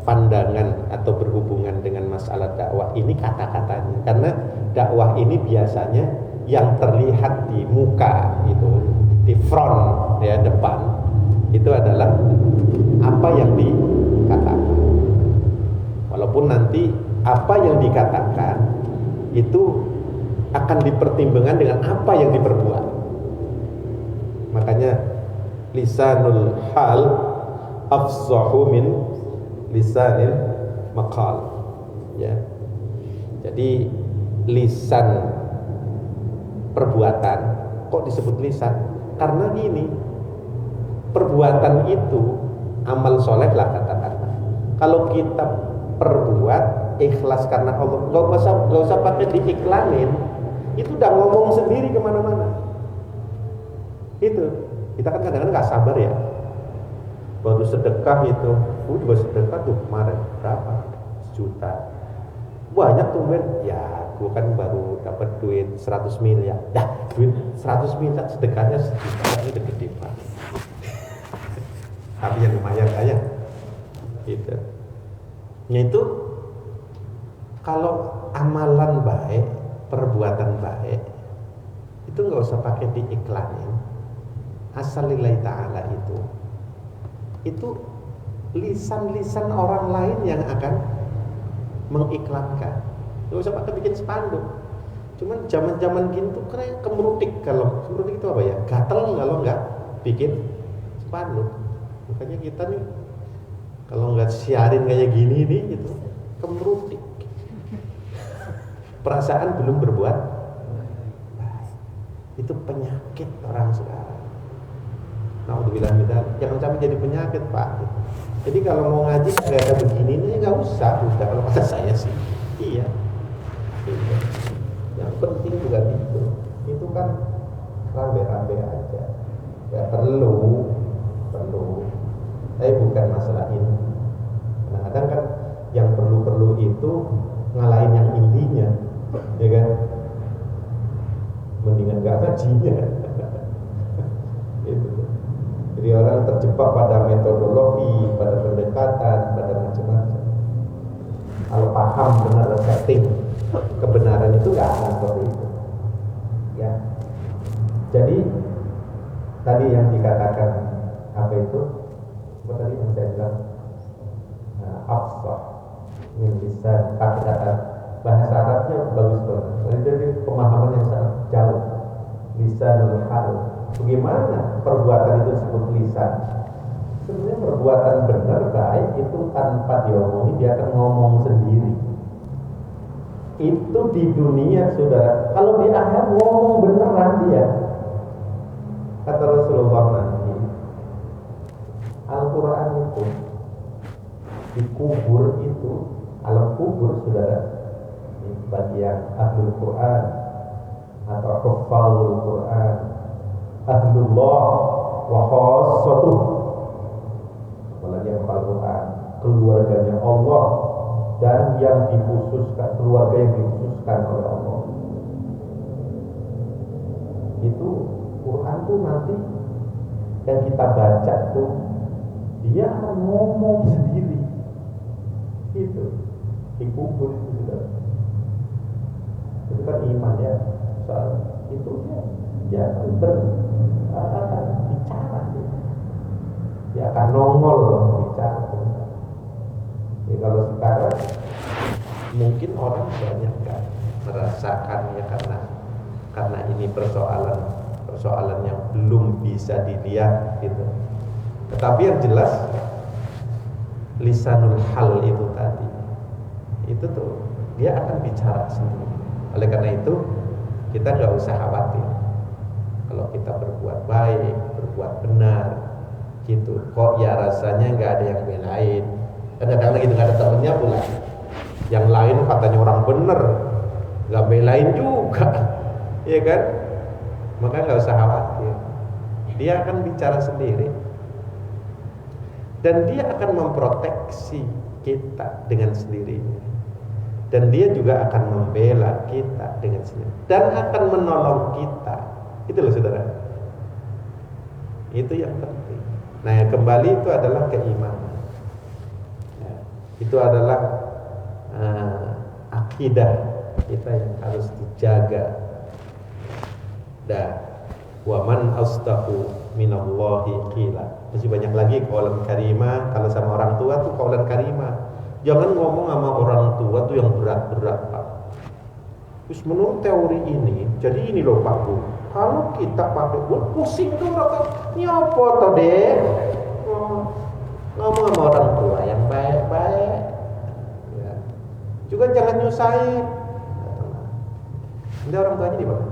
pandangan atau berhubungan dengan masalah dakwah ini kata-katanya, karena dakwah ini biasanya yang terlihat di muka itu, di front ya, depan itu adalah apa yang dikatakan, walaupun nanti apa yang dikatakan itu akan dipertimbangkan dengan apa yang diperbuat. Makanya lisanul hal afsahu min lisanil maqal ya. Jadi lisan perbuatan kok disebut lisan? Karena gini, perbuatan itu amal soleh lah katakanlah. Kalau kita perbuat ikhlas karena Allah, gak usah pakai diiklanin, itu udah ngomong sendiri kemana-mana. Itu kita kan kadang-kadang nggak sabar ya, baru sedekah itu, juga sedekah tuh kemarin berapa, 1 juta, banyak tuh men, ya gue kan baru dapat duit 100 miliar, dah duit 100 miliar sedekahnya 1 juta, ini udah gede banget. Tapi yang lumayan kaya, gitu. Itu kalau amalan baik, perbuatan baik, itu nggak usah pakai diiklanin, asal lillahi ta'ala itu lisan-lisan orang lain yang akan mengiklankan. Nggak usah pakai bikin spanduk. Cuman zaman-zaman gini tuh kayak kemerutik, kalau kemerutik itu apa ya? Gatel kalau nggak bikin spanduk. Makanya kita nih kalau nggak siarin kayak gini nih gitu, kemerutik. Perasaan belum berbuat, itu penyakit orang sekarang. Naudzubillah min dzalik. Jangan sampai jadi penyakit, Pak. Jadi kalau mau ngaji nggak ada begini ini nggak usah, udah kalau kata saya sih. Iya. Gitu. Yang penting juga gitu. Itu kan rambe-rambe aja. Ya perlu. Tapi bukan masalah ini. Kadang-kadang kan yang perlu itu ngalahin yang intinya, ya kan? Mendingan nggak ngajinya. Gitu. Jadi orang terjebak pada metodologi, pada pendekatan, pada macam-macam. Kalau paham benar setting kebenaran itu nggak akan seperti itu. Ya. Jadi tadi yang dikatakan apa itu? Apa tadi yang saya bilang? Afsah min lisan, kata bahasa Arabnya bagus banget. Jadi pemahaman yang sangat jauh. Lisanul hal. Bagaimana perbuatan itu disebut lisan? Sebenarnya perbuatan benar baik itu tanpa diomongin, dia akan ngomong sendiri. Itu di dunia, saudara. Kalau di akhirat ngomong beneran dia. Kata Rasulullah nanti, Al-Quran itu dikubur itu, alam kubur, saudara, bagi yang ahlul Quran atau hufazul Quran, ahlullah wa khassatuh, apalagi yang hafal Quran, keluarganya Allah dan yang dikhususkan, keluarga yang dikhususkan oleh Allah. Itu Quran tuh nanti yang kita baca tuh dia akan ngomong sendiri. Itu dikubur itu sudah. Itu kan iman ya, soal itu dia akan bicara, dia akan nongol bicara. Jadi kalau sekarang mungkin orang banyak kan merasakannya karena ini persoalan persoalan yang belum bisa dilihat gitu. Tetapi yang jelas lisanul hal itu tadi, itu tuh dia akan bicara sendiri. Oleh karena itu kita nggak usah khawatir kalau kita berbuat baik, berbuat benar gitu. Kok ya rasanya nggak ada yang belain. Kadang-kadang gitu nggak ada temennya pula. Yang lain katanya orang bener, nggak belain juga, ya kan? Maka nggak usah khawatir. Dia akan bicara sendiri dan dia akan memproteksi kita dengan sendirinya. Dan dia juga akan membela kita dengan sendiri dan akan menolong kita. Itu loh saudara. Itu yang penting. Nah, yang kembali itu adalah keimanan. Ya, itu adalah akidah kita yang harus dijaga. Dan wa man asdaqu minallahi qila. Masih banyak lagi qaulan karimah. Kalau sama orang tua tuh qaulan karimah. Jangan ngomong sama orang tua tuh yang berat-berat, Pak. Terus menurut teori ini, jadi ini loh Pak Bu. Kalau kita pakai buat pusing tuh orang, ini apa toh deh? Ngomong sama orang tua yang baik-baik. Ya. Juga jangan nyusahin. Ini orang tuanya di mana?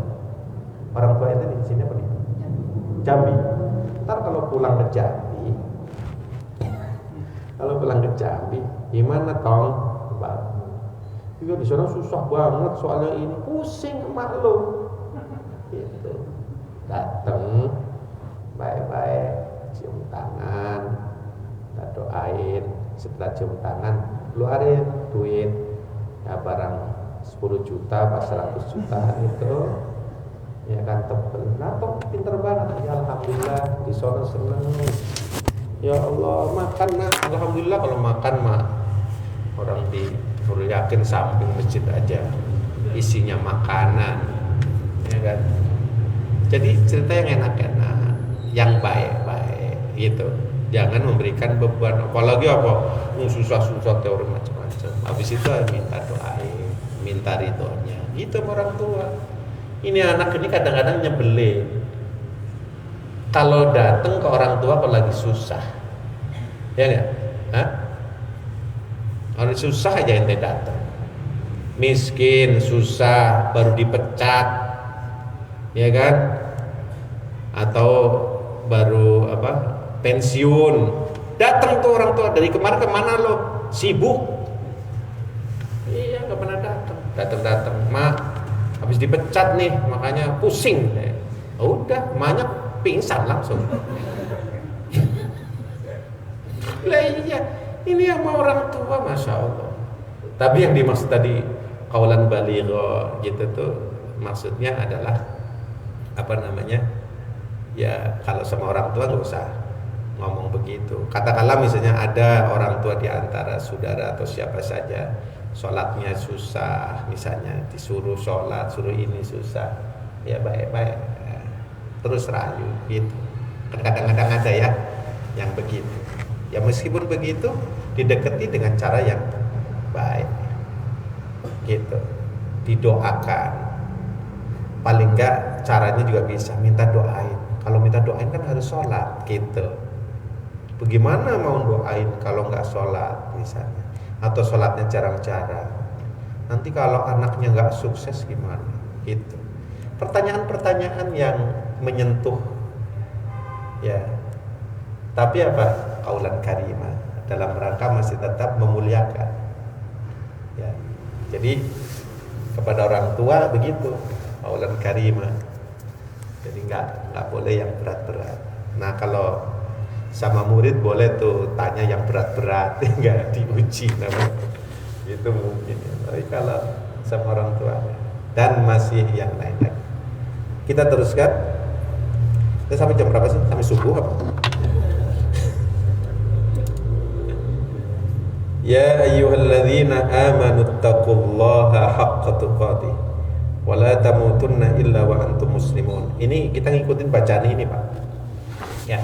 Orang tuanya di sini apa nih? Jambi. Ntar kalau pulang ke Jambi, gimana tong? Juga di sana susah banget soalnya ini, pusing emak lo. Gitu. Datang baik-baik, cium tangan, kita doain. Setelah cium tangan, keluarin duit, ya barang 10 juta, pas 100 juta itu, ya kan tebel. Nah, toh pinter banget, ya alhamdulillah, di sana seneng. Ya Allah, makan nak, alhamdulillah kalau makan mah orang di Nurul Yakin samping masjid aja isinya makanan, ya kan. Jadi cerita yang enak-enak, yang baik-baik gitu. Jangan memberikan beban, apalagi apa susah-susah teori macam-macam. Habis itu minta doain, minta ridhonya. Gitu orang tua. Ini anak ini kadang-kadang nyebelin. Kalau datang ke orang tua kalau lagi susah, ya nggak? Hah? Kalau susah aja ente datang. Miskin, susah, baru dipecat, ya kan? Atau baru pensiun, datang tuh orang tua. Dari kemarin kemana lo? Sibuk? Iya, nggak pernah datang. Mak, habis dipecat nih, makanya pusing. Udah, emaknya pingsan langsung. Lah iya, ini sama orang tua, masya Allah. Tapi yang dimaksud tadi qaulan baligha gitu tuh, maksudnya adalah ya kalau sama orang tua nggak usah ngomong begitu. Katakanlah misalnya ada orang tua di antara saudara atau siapa saja, sholatnya susah, misalnya disuruh sholat, suruh ini susah, ya baik-baik terus rayu gitu. Kadang-kadang ada ya yang begitu. Ya meskipun begitu didekati dengan cara yang baik gitu, didoakan. Paling enggak caranya juga bisa minta doain. Kalau minta doain kan harus sholat gitu. Bagaimana mau doain kalau nggak sholat misalnya, atau sholatnya jarang-jarang? Nanti kalau anaknya nggak sukses gimana? Gitu. Pertanyaan-pertanyaan yang menyentuh, ya. Tapi qaulan karimah dalam rangka masih tetap memuliakan. Ya. Jadi kepada orang tua begitu, qaulan karimah. Jadi nggak boleh yang berat-berat. Nah kalau sama murid boleh tuh tanya yang berat-berat, nggak diuji namanya. Itu mungkin. Tapi kalau sama orang tua dan masih yang lain lagi. Kita teruskan. Kita sampai jam berapa sih? Sampai subuh apa? Ya ayyuhalladzina amanu taqullaha haqqa tuqatih wa la tamutunna illa wa antum muslimun. Ini kita ngikutin bacaan ini, Pak. Ya.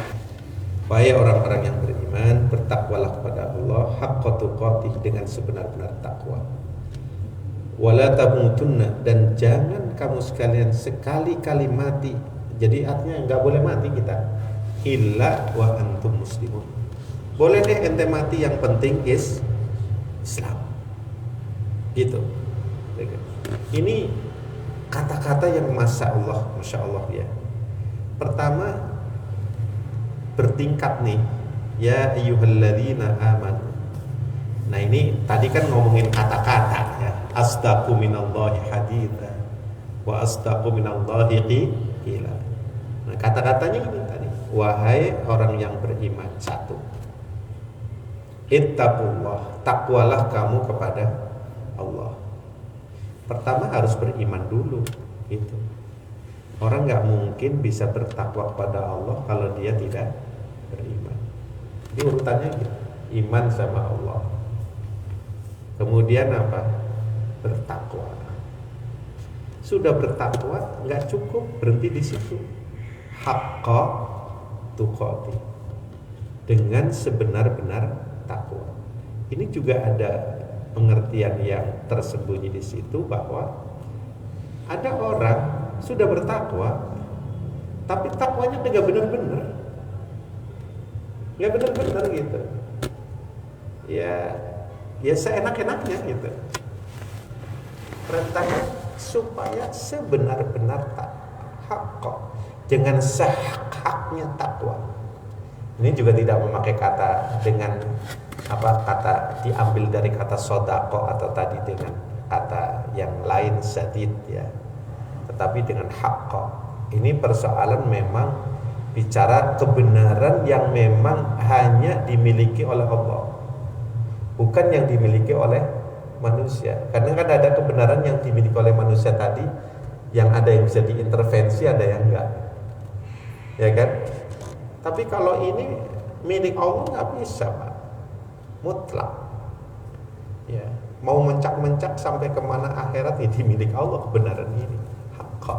Wahai orang-orang yang beriman, bertakwalah kepada Allah haqqa tuqatih, dengan sebenar-benar takwa. Wa la tamutunna, dan jangan kamu sekalian sekali-kali mati, Jadi artinya nggak boleh mati kita illa wa antum muslimun. Boleh deh ente mati, yang penting is Islam. Gitu. Ini kata-kata yang masya Allah ya. Pertama bertingkat nih, ya ayyuhalladzina amanu. Nah ini tadi kan ngomongin kata-kata ya. Asdaqu minallahi haditha wa asdaqu minallahi qila. Nah kata-katanya ini tadi, wahai orang yang beriman, satu, ittaqullah, takwalah kamu kepada Allah. Pertama harus beriman dulu gitu. Orang nggak mungkin bisa bertakwa kepada Allah kalau dia tidak beriman. Ini urutannya gitu. Iman sama Allah. Kemudian apa? Bertakwa. Sudah bertakwa nggak cukup berhenti di situ. Haqqa tuqati, dengan sebenar-benar takwa. Ini juga ada pengertian yang tersembunyi di situ, bahwa ada orang sudah bertakwa tapi takwanya nggak benar-benar, gitu. Ya seenak-enaknya gitu. Perintahnya supaya sebenar-benar haqqa, dengan sehak-haknya takwa. Ini juga tidak memakai kata dengan kata diambil dari kata sodako atau tadi dengan kata yang lain sadid ya, tetapi dengan haqqa. Ini persoalan memang bicara kebenaran yang memang hanya dimiliki oleh Allah, bukan yang dimiliki oleh manusia. Karena kan ada kebenaran yang dimiliki oleh manusia tadi, yang ada yang bisa diintervensi, ada yang enggak, ya kan? Tapi kalau ini milik Allah nggak bisa, Pak, mutlak. Ya, mau mencak-mencak sampai kemana akhirat, ini milik Allah kebenaran ini, haqqa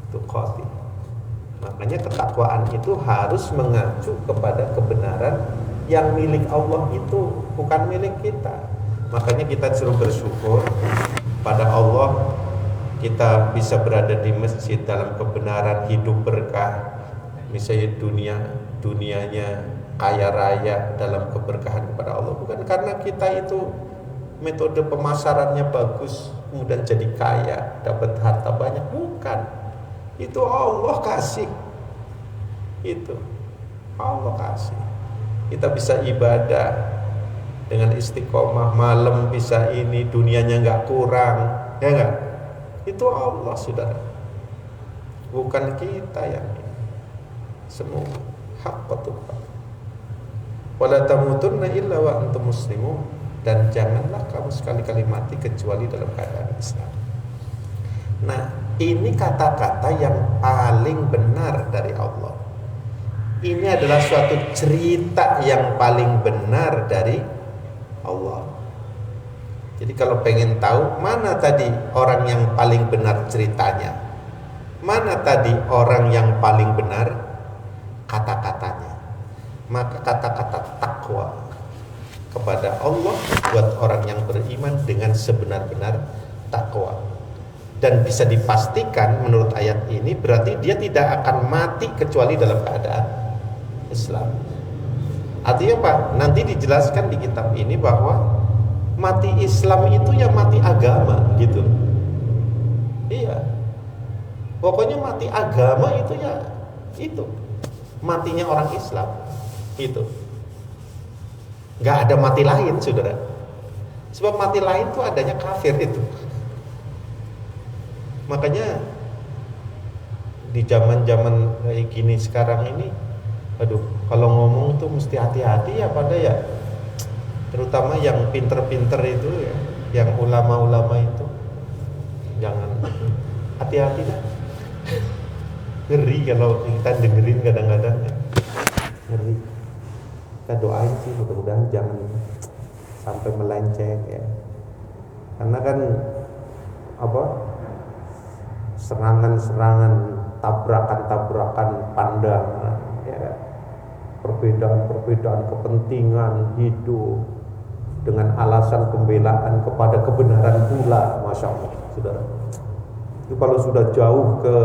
tuqati. Makanya ketakwaan itu harus mengacu kepada kebenaran yang milik Allah, itu bukan milik kita. Makanya kita suruh bersyukur pada Allah, kita bisa berada di masjid dalam kebenaran, hidup berkah. Misalnya dunianya kaya raya dalam keberkahan kepada Allah, bukan karena kita itu metode pemasarannya bagus kemudian jadi kaya, dapat harta banyak, bukan. Itu Allah kasih. Itu Allah kasih. Kita bisa ibadah dengan istiqomah, malam bisa ini, dunianya nggak kurang, ya nggak? Itu Allah, saudara, bukan kita yang ini. Semua hak tuqat. Wala tamutunna illa wa antum muslimun, dan janganlah kamu sekali-kali mati kecuali dalam keadaan Islam. Nah, ini kata-kata yang paling benar dari Allah. Ini adalah suatu cerita yang paling benar dari Allah. Jadi kalau pengen tahu mana tadi orang yang paling benar ceritanya, mana tadi orang yang paling benar kata-katanya, maka kata-kata takwa kepada Allah buat orang yang beriman dengan sebenar-benar takwa. Dan bisa dipastikan menurut ayat ini berarti dia tidak akan mati kecuali dalam keadaan Islam. Artinya apa? Nanti dijelaskan di kitab ini bahwa mati Islam itu ya mati agama gitu. Iya. Pokoknya mati agama itu ya itu matinya orang Islam itu. Gak ada mati lain, saudara. Sebab mati lain itu adanya kafir itu. Makanya di zaman-zaman kayak gini sekarang ini, aduh, kalau ngomong tuh mesti hati-hati ya pada ya, terutama yang pinter-pinter itu ya, yang ulama-ulama itu, jangan, hati-hati dah. Ngeri kalau kita dengerin kadang-kadang ya. Ngeri. Kita doain sih mudah-mudahan jangan sampai melenceng ya. Karena kan serangan-serangan, tabrakan-tabrakan pandangan ya, perbedaan-perbedaan kepentingan hidup dengan alasan pembelaan kepada kebenaran pula, masya Allah, saudara. Itu kalau sudah jauh ke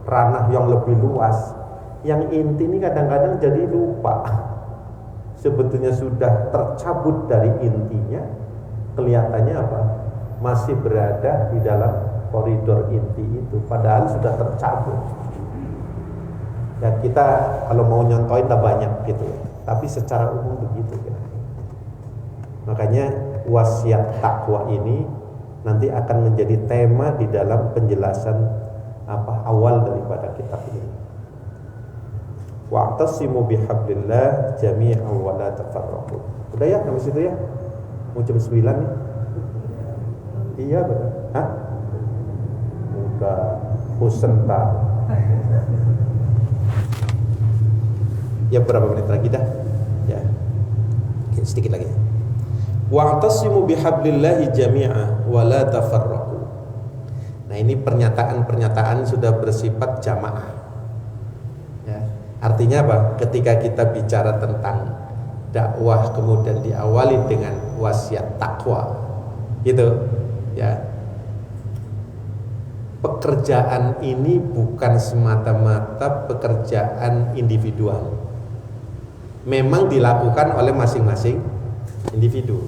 ranah yang lebih luas. Yang inti ini kadang-kadang jadi lupa. Sebetulnya sudah tercabut dari intinya, kelihatannya apa? Masih berada di dalam koridor inti itu, padahal sudah tercabut. Ya kita kalau mau nyontohin tak banyak gitu, tapi secara umum begitu kan. Makanya wasiat takwa ini nanti akan menjadi tema di dalam penjelasan awal daripada kitab ini. Wa'tasimu bihablillah jami'an wa la tafarraqu. Udah ya sampai situ ya? Mau jam 9 nih. Iya benar. Hah? Udah bosen tak? Ya berapa menit lagi dah? Ya. Oke, sedikit lagi. Wa'tasimu bihablillahi jami'a wa la tafarraqu. Nah, ini pernyataan-pernyataan sudah bersifat jamaah. Ya. Artinya apa? Ketika kita bicara tentang dakwah kemudian diawali dengan wasiat takwa, gitu, ya. Pekerjaan ini bukan semata-mata pekerjaan individual. Memang dilakukan oleh masing-masing individu,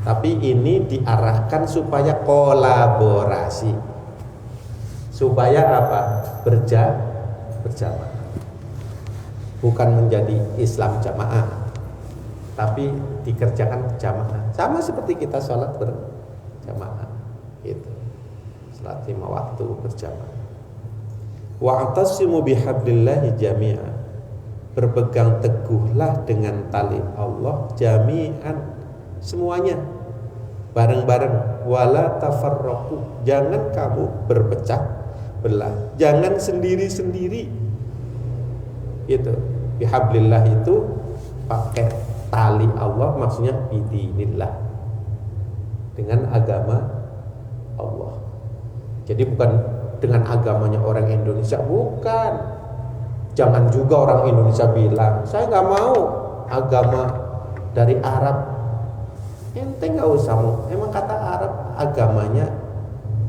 tapi ini diarahkan supaya kolaborasi, supaya apa? Berjamaah. Bukan menjadi Islam jamaah, tapi dikerjakan jamaah. Sama seperti kita sholat berjamaah, gitu. Sholat 5 waktu berjamaah. Wa'tasimu bihablillahi jami'an. Berpegang teguhlah dengan tali Allah jami'an, semuanya bareng-bareng. Wala tafarraqu, jangan kamu berpecah belah, jangan sendiri-sendiri. Itu bihablillah itu pakai tali Allah, maksudnya bidinillah, dengan agama Allah. Jadi bukan dengan agamanya orang Indonesia, bukan. Jangan juga orang Indonesia bilang, saya nggak mau agama dari Arab. Ente nggak usah mau. Emang kata Arab agamanya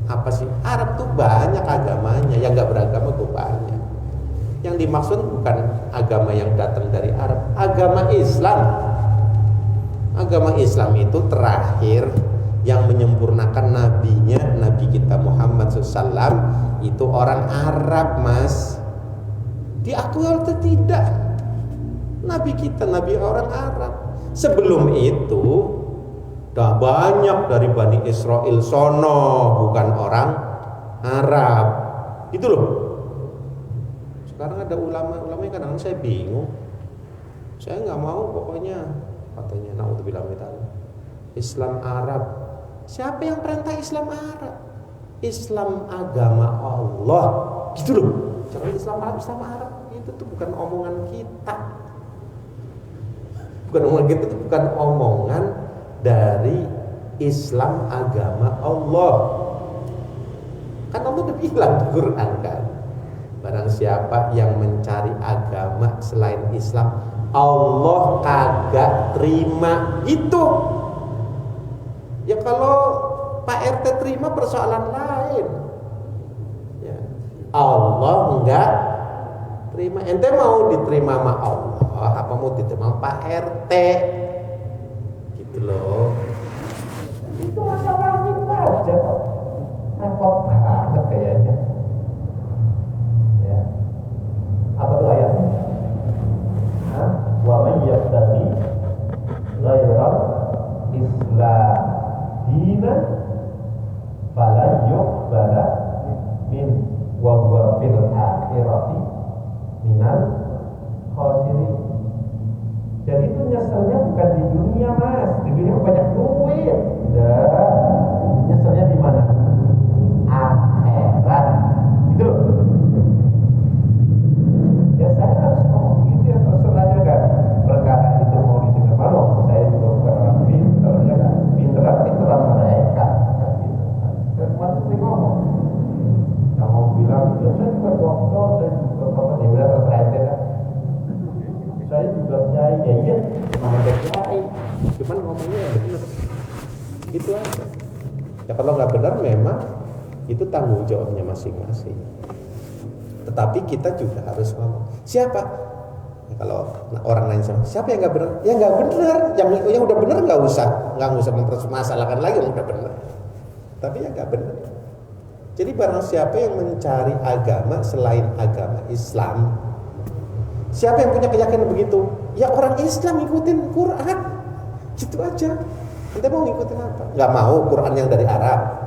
apa sih? Arab tuh banyak agamanya, yang nggak beragama tuh banyak. Yang dimaksud bukan agama yang datang dari Arab, agama Islam. Agama Islam itu terakhir yang menyempurnakan nabinya, Nabi kita Muhammad SAW itu orang Arab, Mas. Diakui atau tidak? Nabi kita, Nabi orang Arab. Sebelum itu dah banyak dari Bani Israel sono, bukan orang Arab. Itu loh. Sekarang ada ulama-ulama yang kadang-kadang saya bingung. Saya nggak mau pokoknya, katanya naudzubillah min dzalik, Islam Arab. Siapa yang perintah Islam Arab? Islam agama Allah. Gitu loh. Jangan Islam Arab itu tuh bukan omongan kita. Bukan omongan kita, itu bukan omongan dari Islam agama Allah. Kan Allah udah bilang di Quran kan, barang siapa yang mencari agama selain Islam, Allah kagak terima itu. Ya kalau Pak RT terima persoalan lain. Ya. Allah enggak terima. Ente mau diterima sama Allah apa mau diterima Pak RT? Gitu loh. Itu masalah itu aja kok. Repot banget kayaknya. Ya. Apa tuh ayatnya? Wa may yabtaghi ghairal Islam dinan falan yuqbala min wa huwa fil akhirati minal khasirin. Jadi itu nyeselnya bukan di dunia, Mas. Di dunia banyak duit. Udah. Nyeselnya di mana? Akhirat. Gitu. Ya saya harus ngomong gitu ya, terserah aja kan. Perkara itu mau didengar malu. Saya juga bukan orang pintar ya kan. Pinteran mereka. Gitu. Dan kemarin saya ngomong. Kamu bilang, ya saya juga dokter, saya juga apa? Dia bilang terserah aja kan. Saya juga kiai, ya iya, memang ada kiai. Cuman ngomongnya ya benar. Gitu aja. Ya kalau nggak benar memang itu tanggung jawabnya masing-masing. Tetapi kita juga harus ngomong. Siapa? Ya, kalau orang nanya sama siapa yang nggak benar? Ya nggak benar. Yang udah benar nggak usah mempermasalahkan lagi yang udah benar. Tapi yang nggak benar. Jadi barang siapa yang mencari agama selain agama Islam, siapa yang punya keyakinan begitu? Ya orang Islam ngikutin Quran. Gitu aja. Ente mau ngikutin apa? Nggak mau Quran yang dari Arab.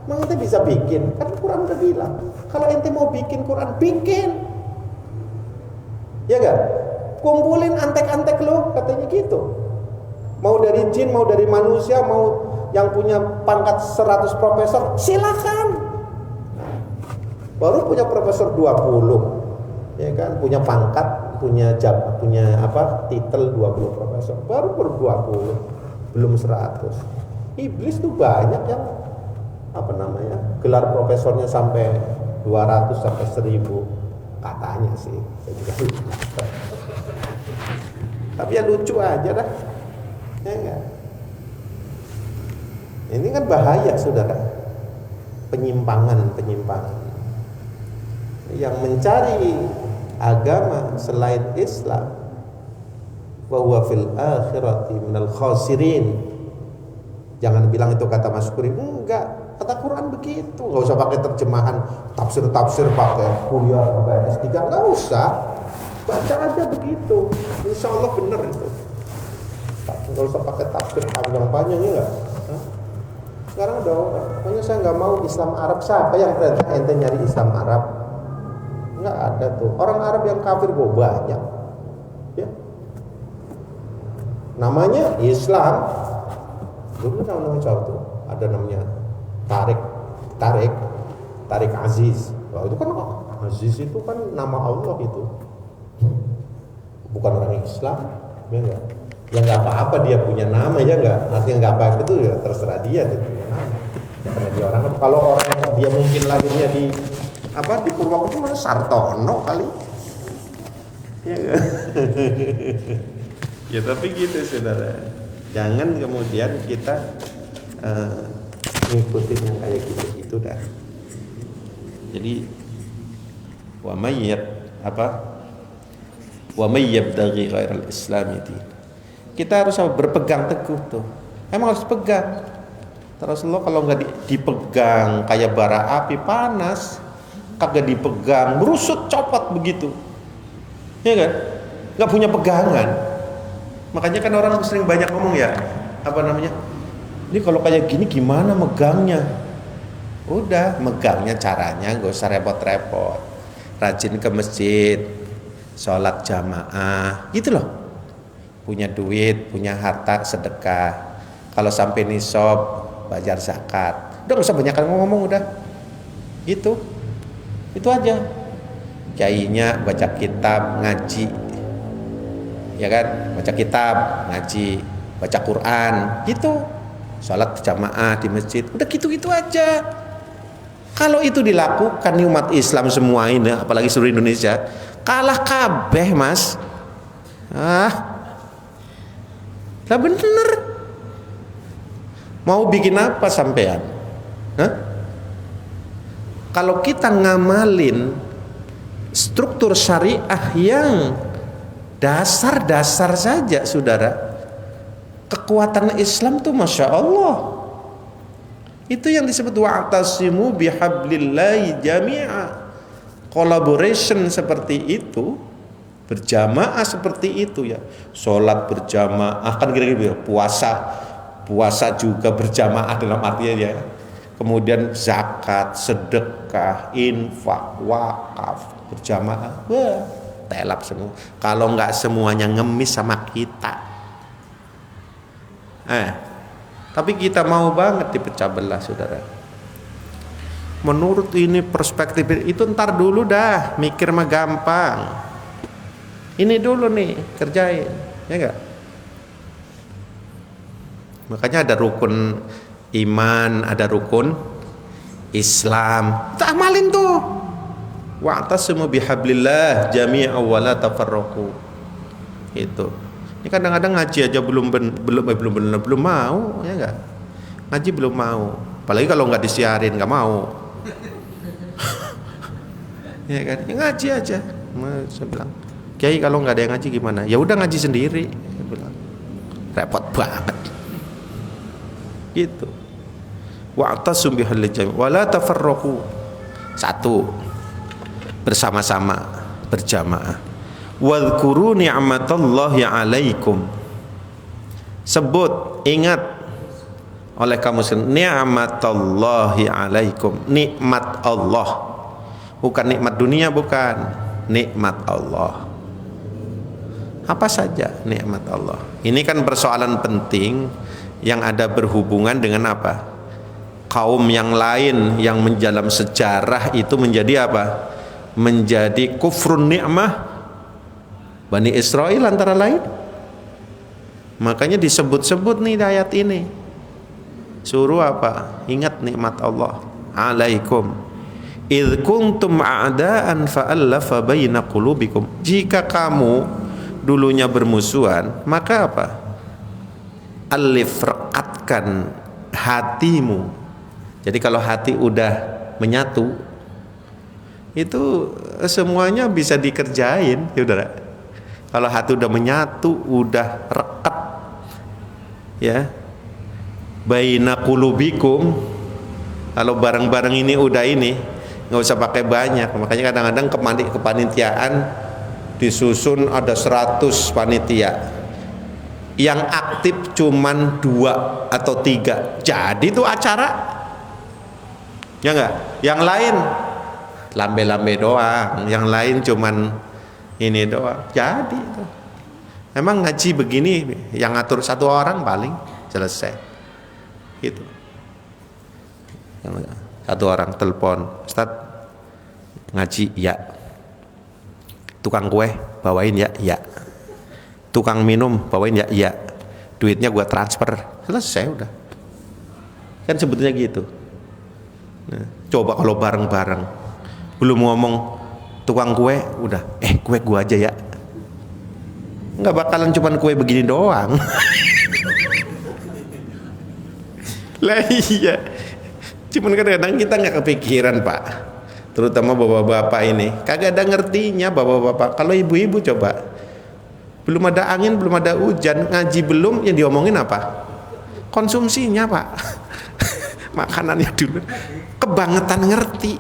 Emang ente bisa bikin? Kan Quran udah bilang. Kalau ente mau bikin Quran, bikin. Ya nggak? Kumpulin antek-antek lo, katanya gitu. Mau dari jin, mau dari manusia, mau yang punya pangkat 100 profesor, silakan. Baru punya profesor 20, ya kan? Punya pangkat, punya titel 20 profesor. Baru 20, belum 100. Iblis tuh banyak yang gelar profesornya sampai 200 sampai 1000 katanya sih. Saya juga lupa. Tapi ya lucu aja dah. Ya enggak? Ini kan bahaya, saudara. Penyimpangan. Yang mencari agama selain Islam, wa huwa fil akhirati minal khasirin. Jangan bilang itu kata Mas Kuri, enggak, kata Quran begitu. Enggak usah pakai terjemahan tafsir pakai kuliah pakai S3, enggak usah. Baca aja begitu. Insya Allah benar itu. Enggak usah pakai tafsir panjang-panjang ya enggak? Sekarang udah orang, pokoknya saya enggak mau Islam Arab. Siapa yang perintah ente nyari Islam Arab? Enggak ada tuh. Orang Arab yang kafir kok banyak. Ya. Namanya Islam. Dulu namanya siapa tuh? Ada namanya Tarik Aziz. Wah, itu kan Aziz itu kan nama Allah itu. Bukan orang Islam, ya enggak? Ya enggak apa-apa dia punya nama ya enggak. Artinya enggak apa-apa itu ya terserah dia punya nama. Karena dia orang, kalau orang dia mungkin lahirnya di Purwokerto mana Sartono kali. Ya enggak? Ya tapi gitu saudara. Jangan kemudian kita ngikutin yang kayak gitu dah. Jadi wa may yabtaghi ghairal islami din. Kita harus berpegang teguh tuh. Emang harus pegang. Terus lo kalau nggak dipegang kayak bara api panas, kagak dipegang merusut copot begitu. Ya kan? Nggak punya pegangan. Makanya kan orang sering banyak ngomong ya, ini kalau kayak gini gimana megangnya? Udah, megangnya caranya nggak usah repot-repot. Rajin ke masjid, sholat jamaah, gitu loh. Punya duit, punya harta, sedekah. Kalau sampai nisab, bayar zakat. Udah nggak usah banyak ngomong udah. Gitu, itu aja. Kiainya baca kitab, ngaji, ya kan? Baca kitab, ngaji, baca Quran, gitu. Sholat jamaah di masjid, udah gitu-gitu aja. Kalau itu dilakukan nih umat Islam semua ini, apalagi seluruh Indonesia, kalah kabeh mas. Lah bener. Mau bikin apa sampean? Kalau kita ngamalin struktur syariah yang dasar-dasar saja, saudara, kekuatan Islam tuh masya Allah. Itu yang disebut wa'tasimu bihablillahi jami'a. Collaboration seperti itu, berjamaah seperti itu ya. Sholat berjamaah kan kira-kira, puasa juga berjamaah dalam artian ya. Kemudian zakat, sedekah, infak, wakaf berjamaah. Wah, telap semua. Kalau nggak semuanya ngemis sama kita. Tapi kita mau banget dipecah belah, saudara. Menurut ini perspektif itu ntar dulu dah, mikir mah gampang. Ini dulu nih kerjain, ya enggak? Makanya ada rukun iman, ada rukun Islam. Kita amalin tuh. Wa'tasimu bihablillah jami'a wa la tafarraqu. Itu. Ini kadang-kadang ngaji aja belum mau, ya enggak? Ngaji belum mau. Apalagi kalau enggak disiarin, enggak mau. Ya kan, ya ngaji aja. Saya bilang, Kiai kalau nggak ada yang ngaji gimana? Ya udah ngaji sendiri. Saya bilang, repot banget. Gitu. Wa'tasum bihablil jami' wa la tafarraqu. Satu, bersama-sama, berjamaah. Wadhkuru ni'matallahi 'alaikum. Sebut, ingat oleh kamu sendiri ni'matallahi 'alaikum, nikmat Allah. Bukan nikmat dunia, bukan, nikmat Allah. Apa saja nikmat Allah. Ini kan persoalan penting yang ada berhubungan dengan apa? Kaum yang lain yang mendalam sejarah itu menjadi apa? Menjadi kufrun nikmah. Bani Israel antara lain. Makanya disebut-sebut nih ayat ini. Suruh apa? Ingat nikmat Allah. Alaikum. Idh kuntum a'daan fa'allafa baina qulubikum. Jika kamu dulunya bermusuhan, maka apa? Alif, rekatkan hatimu. Jadi kalau hati udah menyatu, itu semuanya bisa dikerjain, ya saudara. Kalau hati udah menyatu, udah rekat, ya, baina qulubikum. Kalau barang-barang ini udah ini, nggak usah pakai banyak. Makanya kadang-kadang kepanitiaan disusun ada 100 panitia, yang aktif cuman 2 atau 3, jadi itu acara, ya enggak? Yang lain lambe-lambe doang, yang lain cuman ini doang, jadi itu. Emang ngaji begini yang ngatur 1 orang paling selesai gitu. Yang 1 orang telepon, Ustaz ngaji, ya. Tukang kue bawain, ya, ya. Tukang minum bawain, ya, ya. Duitnya gua transfer, selesai udah. Kan sebetulnya gitu. Nah, coba kalau bareng-bareng, belum ngomong tukang kue, udah, kue gua aja ya. Nggak bakalan cuman kue begini doang. Lah iya. Cuman kadang-kadang kita nggak kepikiran, Pak, terutama bapak-bapak ini kagak ada ngertinya. Bapak-bapak, kalau ibu-ibu coba, belum ada angin, belum ada hujan, ngaji belum, yang diomongin apa? Konsumsinya, Pak. Makanannya dulu. Kebangetan ngerti.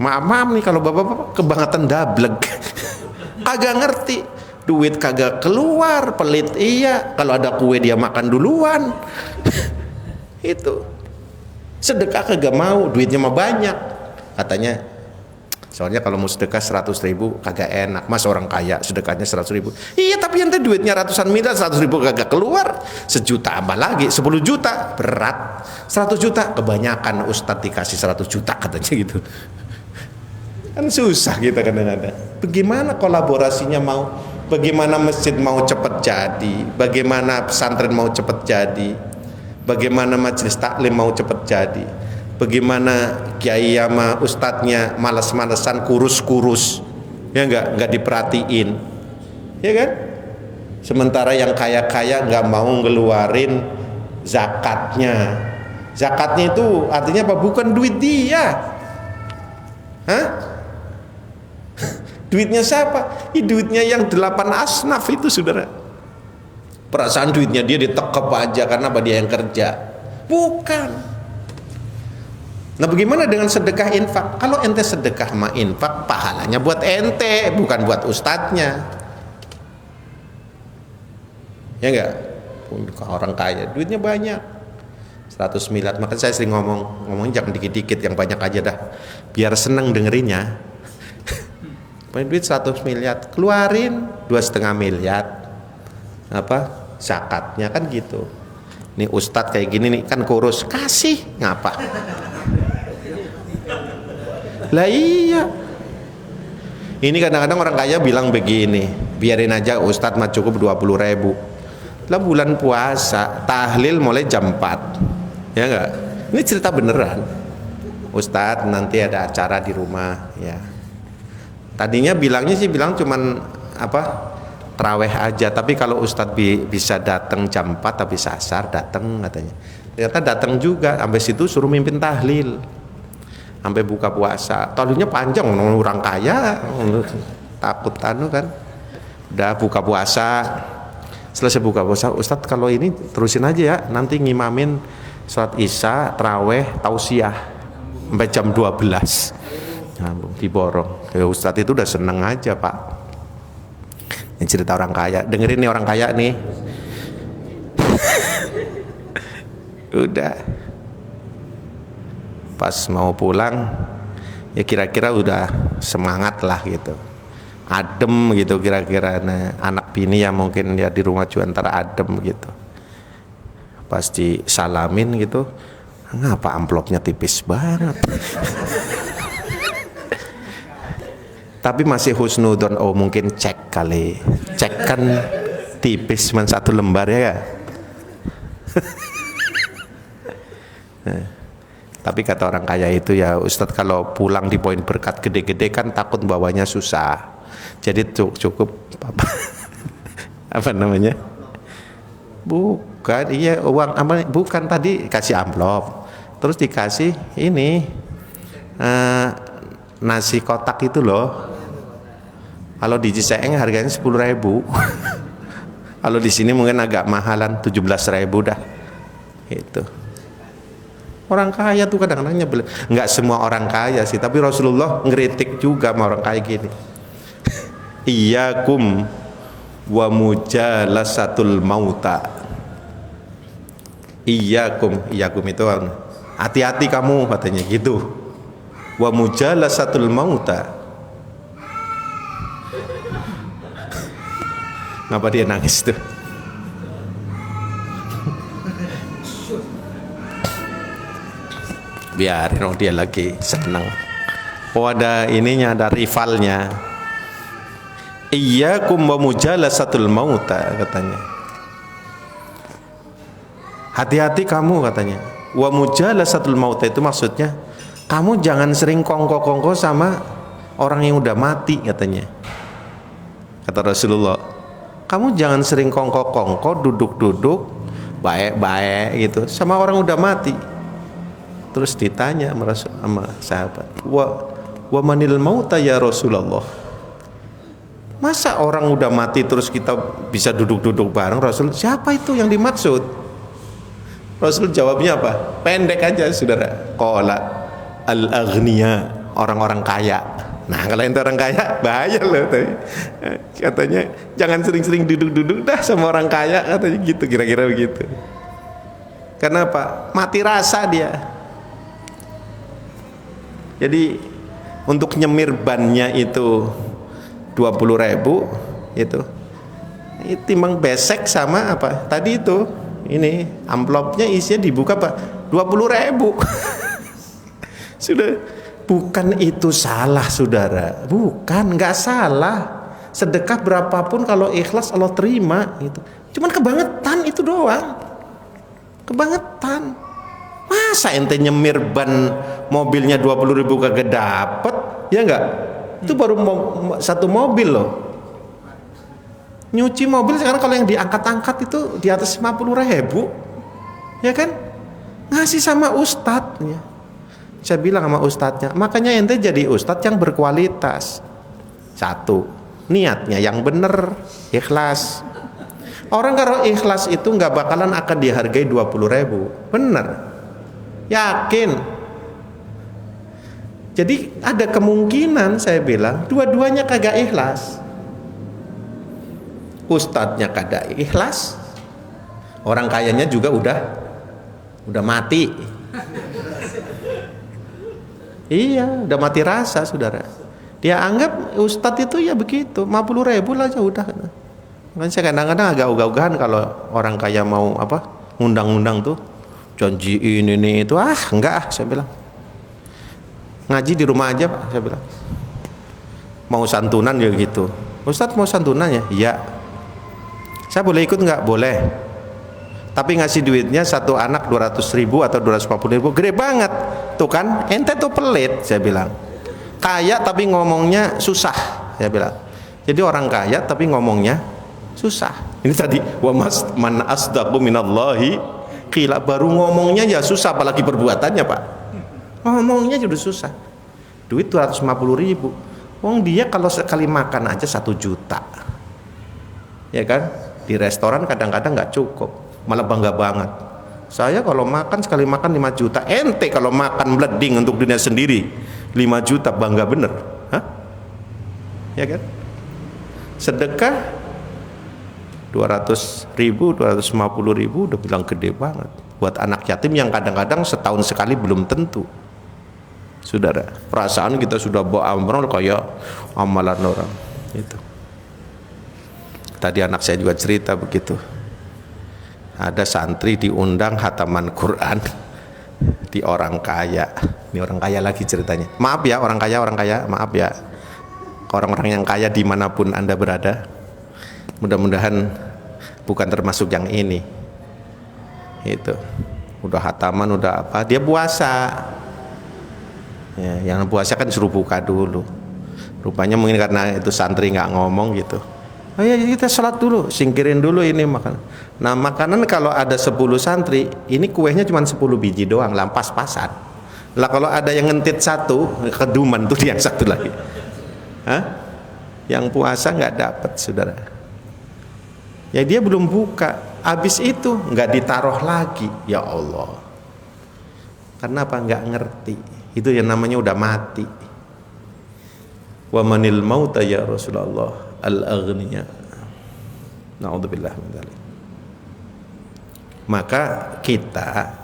Maaf nih kalau bapak-bapak kebangetan dablek. Kagak ngerti, duit kagak keluar, pelit iya, kalau ada kue dia makan duluan. Itu sedekah kagak mau, duitnya mah banyak katanya. Soalnya kalau mau sedekah 100.000 kagak enak, mas orang kaya sedekahnya 100.000. Iya, tapi ente duitnya ratusan miliar, 100.000 kagak keluar, 1 juta apa lagi, 10 juta berat, 100 juta kebanyakan, Ustadz dikasih 100 juta katanya gitu. Kan susah kita kadang-kadang. Bagaimana kolaborasinya mau, bagaimana masjid mau cepat jadi, bagaimana pesantren mau cepat jadi, bagaimana majelis taklim mau cepat jadi, bagaimana kiai sama ustadznya malas-malesan kurus-kurus, ya nggak diperhatiin, ya kan? Sementara yang kaya-kaya nggak mau ngeluarin zakatnya. Zakatnya itu artinya apa? Bukan duit dia, hah? Duitnya siapa? Duitnya yang 8 asnaf itu, saudara. Perasaan duitnya dia ditekep aja karena apa, dia yang kerja. Bukan. Nah, bagaimana dengan sedekah infak? Kalau ente sedekah sama infak, pahalanya buat ente, bukan buat ustadznya. Ya enggak? Orang kaya duitnya banyak, 100 miliar. Maka saya sering ngomong jangan dikit-dikit, yang banyak aja dah, biar seneng dengerinnya. Punya duit 100 miliar, keluarin 2,5 miliar apa zakatnya, kan gitu. Nih ustadz kayak gini nih kan kurus, kasih ngapa? Lah iya. Ini kadang-kadang orang kaya bilang begini, biarin aja ustadz mah cukup 20.000. Lah bulan puasa tahlil mulai jam 4, ya enggak? Ini cerita beneran. Ustadz nanti ada acara di rumah, ya. Tadinya bilangnya sih cuman apa, taraweh aja, tapi kalau Ustadz bisa datang jam 4 tapi asar datang katanya. Ternyata datang juga, sampai situ suruh mimpin tahlil. sampai buka puasa. Talinya panjang, orang kaya takut anu kan. Udah buka puasa, selesai buka puasa, Ustadz kalau ini terusin aja ya, nanti ngimamin sholat isya, taraweh, tausiah sampai jam 12. Nyambung, diborong. Ya Ustadz itu udah seneng aja Pak. Ini cerita orang kaya, dengerin nih orang kaya nih. Udah pas mau pulang ya kira-kira udah semangat lah gitu, adem gitu kira-kira. Nah, anak bini ya mungkin ya di rumah juga antara adem gitu. Pas disalamin gitu, ngapa amplopnya tipis banget. Tapi masih husnudon, oh mungkin cek kali, cek kan tipis cuma 1 lembar ya. Nah, tapi kata orang kaya itu ya Ustadz kalau pulang di poin berkat gede-gede kan takut bawanya susah, jadi cukup apa namanya, bukan iya uang apa, bukan tadi kasih amplop terus dikasih ini nasi kotak itu loh. Kalau di Ciseeng harganya 10.000. Kalau di sini mungkin agak mahalan 17.000 dah itu. Orang kaya tuh kadang-kadang nyebel. Enggak semua orang kaya sih, tapi Rasulullah ngeritik juga sama orang kaya gini. Iyyakum wa mujalasatul mauta. Iyyakum itu hati-hati kamu katanya gitu. Wa mujalasatul mauta. Ngapa dia nangis tuh? Biarin, oh dia lagi senang. Oh ada ininya, ada rivalnya. Iyyakum wa mujalasatul mauta katanya. Hati-hati kamu katanya. Wa mujalasatul mauta itu maksudnya kamu jangan sering kongko-kongko sama orang yang udah mati katanya. Kata Rasulullah, kamu jangan sering kongko-kongko, duduk-duduk baik-baik gitu sama orang udah mati. Terus ditanya sama sahabat, wa manil mauta ya Rasulullah, masa orang udah mati terus kita bisa duduk-duduk bareng? Rasul, siapa itu yang dimaksud? Rasul jawabnya apa? Pendek aja saudara, qala al-aghniya, orang-orang kaya. Nah kalau itu orang kaya bahaya loh tadi. Katanya jangan sering-sering duduk-duduk dah sama orang kaya, katanya gitu, kira-kira begitu. Kenapa? Mati rasa dia. Jadi untuk nyemir bannya itu 20.000 itu timbang besek sama apa tadi itu, ini amplopnya isinya dibuka Pak 20.000. Sudah, bukan itu salah saudara, bukan, nggak salah. Sedekah berapapun kalau ikhlas Allah terima gitu. Cuman kebangetan itu doang, kebangetan. Masa ente nyemir ban mobilnya 20.000 kagak dapet, ya enggak? Itu baru satu mobil loh. Nyuci mobil sekarang kalau yang diangkat-angkat itu di atas 50.000, ya kan? Ngasih sama ustadz ya. Saya bilang sama ustadznya, makanya ente jadi ustadz yang berkualitas. Satu, niatnya yang bener, ikhlas. Orang kalau ikhlas itu nggak bakalan akan dihargai 20.000, bener. Yakin. Jadi ada kemungkinan saya bilang dua-duanya kagak ikhlas. Ustadznya kagak ikhlas, orang kayanya juga udah mati. Iya, udah mati rasa saudara. Dia anggap ustadz itu ya begitu, 50.000 lah aja udah. Kan saya kadang-kadang agak ogah-ogahan kalau orang kaya mau apa ngundang-undang tuh. Janjiin ini itu enggak saya bilang. Ngaji di rumah aja Pak, saya bilang. Mau santunan ya gitu. Ustadz mau santunan ya? Iya. Saya boleh ikut enggak? Boleh. Tapi ngasih duitnya satu anak 200.000 atau 250.000, gede banget. Tuh kan, ente tuh pelit saya bilang. Kaya tapi ngomongnya susah, saya bilang. Jadi orang kaya tapi ngomongnya susah. Ini tadi wa man asdaqu minallahi qila, baru ngomongnya ya susah apalagi perbuatannya Pak. Ngomongnya sudah susah. Duit 250.000. Wong dia kalau sekali makan aja 1 juta. Ya kan? Di restoran kadang-kadang nggak cukup, malah bangga banget. Saya kalau makan sekali makan 5 juta. Ente kalau makan meleding untuk dunia sendiri 5 juta bangga bener. Hah? Ya kan? Sedekah 200.000, 250.000 udah bilang gede banget. Buat anak yatim yang kadang-kadang setahun sekali belum tentu. Saudara, perasaan kita sudah bawa amrol kayak amalan orang itu. Tadi anak saya juga cerita begitu. Ada santri diundang khataman Quran di orang kaya. Ini orang kaya lagi ceritanya. Maaf ya orang kaya, maaf ya orang-orang yang kaya dimanapun Anda berada. Mudah-mudahan bukan termasuk yang ini. Itu udah khataman, udah apa, dia puasa. Ya, yang puasa kan suruh buka dulu. Rupanya mungkin karena itu santri nggak ngomong gitu. Oh ya kita sholat dulu, singkirin dulu ini makan. Nah makanan kalau ada 10 santri, ini kuenya cuma 10 biji doang, pas-pasan. Lah kalau ada yang ngentit 1, keduman tuh yang satu lagi. Hah? Yang puasa nggak dapat, saudara. Ya dia belum buka, habis itu nggak ditaruh lagi. Ya Allah. Kenapa nggak ngerti? Itu yang namanya udah mati. Wa manil mauta ya Rasulullah al-aghniya. Na'udzubillah min dzalik. Maka kita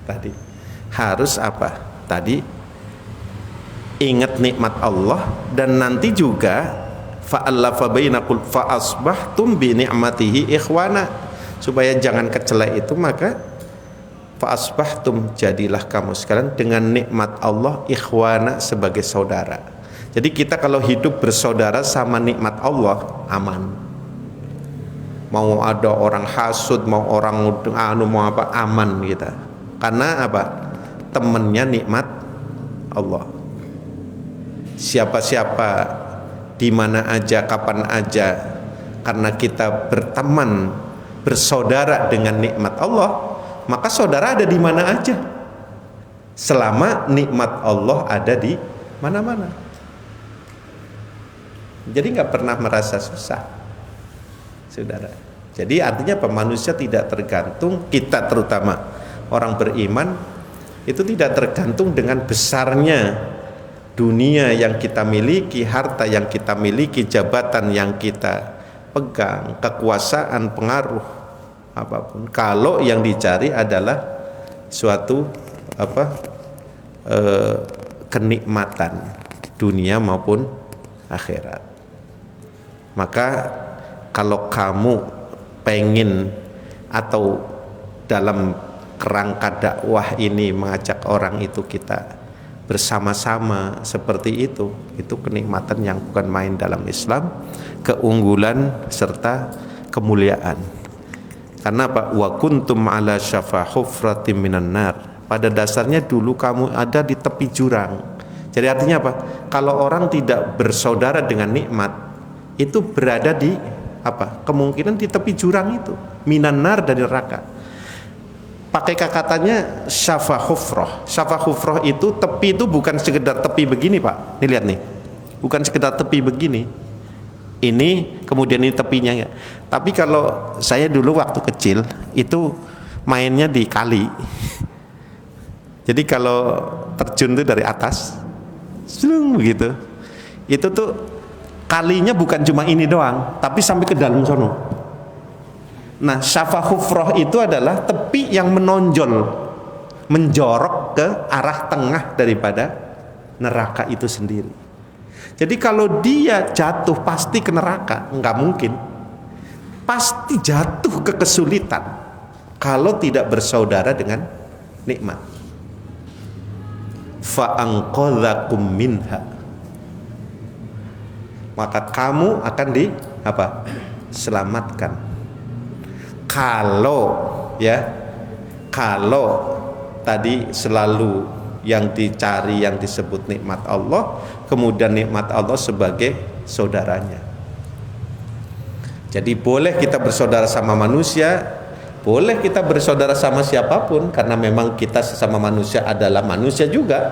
tadi harus apa? Tadi ingat nikmat Allah, dan nanti juga fa'allafa bainaqul fa asbahtum bi ni'matihi ikhwana, supaya jangan kecelek itu. Maka fa asbahtum, jadilah kamu sekalian dengan nikmat Allah ikhwana, sebagai saudara. Jadi kita kalau hidup bersaudara sama nikmat Allah, aman. Mau ada orang hasud, mau orang mau apa, aman kita. Karena apa? Temennya nikmat Allah. Siapa-siapa, di mana aja, kapan aja, karena kita berteman, bersaudara dengan nikmat Allah, maka saudara ada di mana aja. Selama nikmat Allah ada di mana-mana. Jadi nggak pernah merasa susah, saudara. Jadi artinya apa? Manusia tidak tergantung, kita terutama orang beriman itu tidak tergantung dengan besarnya dunia yang kita miliki, harta yang kita miliki, jabatan yang kita pegang, kekuasaan, pengaruh apapun. Kalau yang dicari adalah suatu kenikmatan dunia maupun akhirat. Maka kalau kamu pengen atau dalam kerangka dakwah ini mengajak orang itu kita bersama-sama seperti itu kenikmatan yang bukan main dalam Islam, keunggulan serta kemuliaan. Karena apa? Wa kuntum ala syafa hufratim minan nar. Pada dasarnya dulu kamu ada di tepi jurang. Jadi artinya apa? Kalau orang tidak bersaudara dengan nikmat, itu berada di apa? Kemungkinan di tepi jurang itu, minan nar, dari neraka. Pakai katanya syafa hufrah. Syafa hufrah itu tepi, itu bukan sekedar tepi begini, Pak. Nih lihat nih. Bukan sekedar tepi begini. Ini kemudian ini tepinya ya. Tapi kalau saya dulu waktu kecil itu mainnya di kali. Jadi kalau terjun itu dari atas, selung begitu. Itu tuh kalinya bukan cuma ini doang, tapi sampai ke dalam sono. Nah, syafa hufrah itu adalah tepi yang menonjol, menjorok ke arah tengah daripada neraka itu sendiri. Jadi kalau dia jatuh pasti ke neraka, enggak mungkin. Pasti jatuh ke kesulitan kalau tidak bersaudara dengan nikmat. Fa anqadzakum minha, maka kamu akan selamatkan. Kalau tadi selalu yang dicari, yang disebut nikmat Allah, kemudian nikmat Allah sebagai saudaranya. Jadi boleh kita bersaudara sama manusia, Boleh kita bersaudara sama siapapun karena memang kita sesama manusia adalah manusia juga.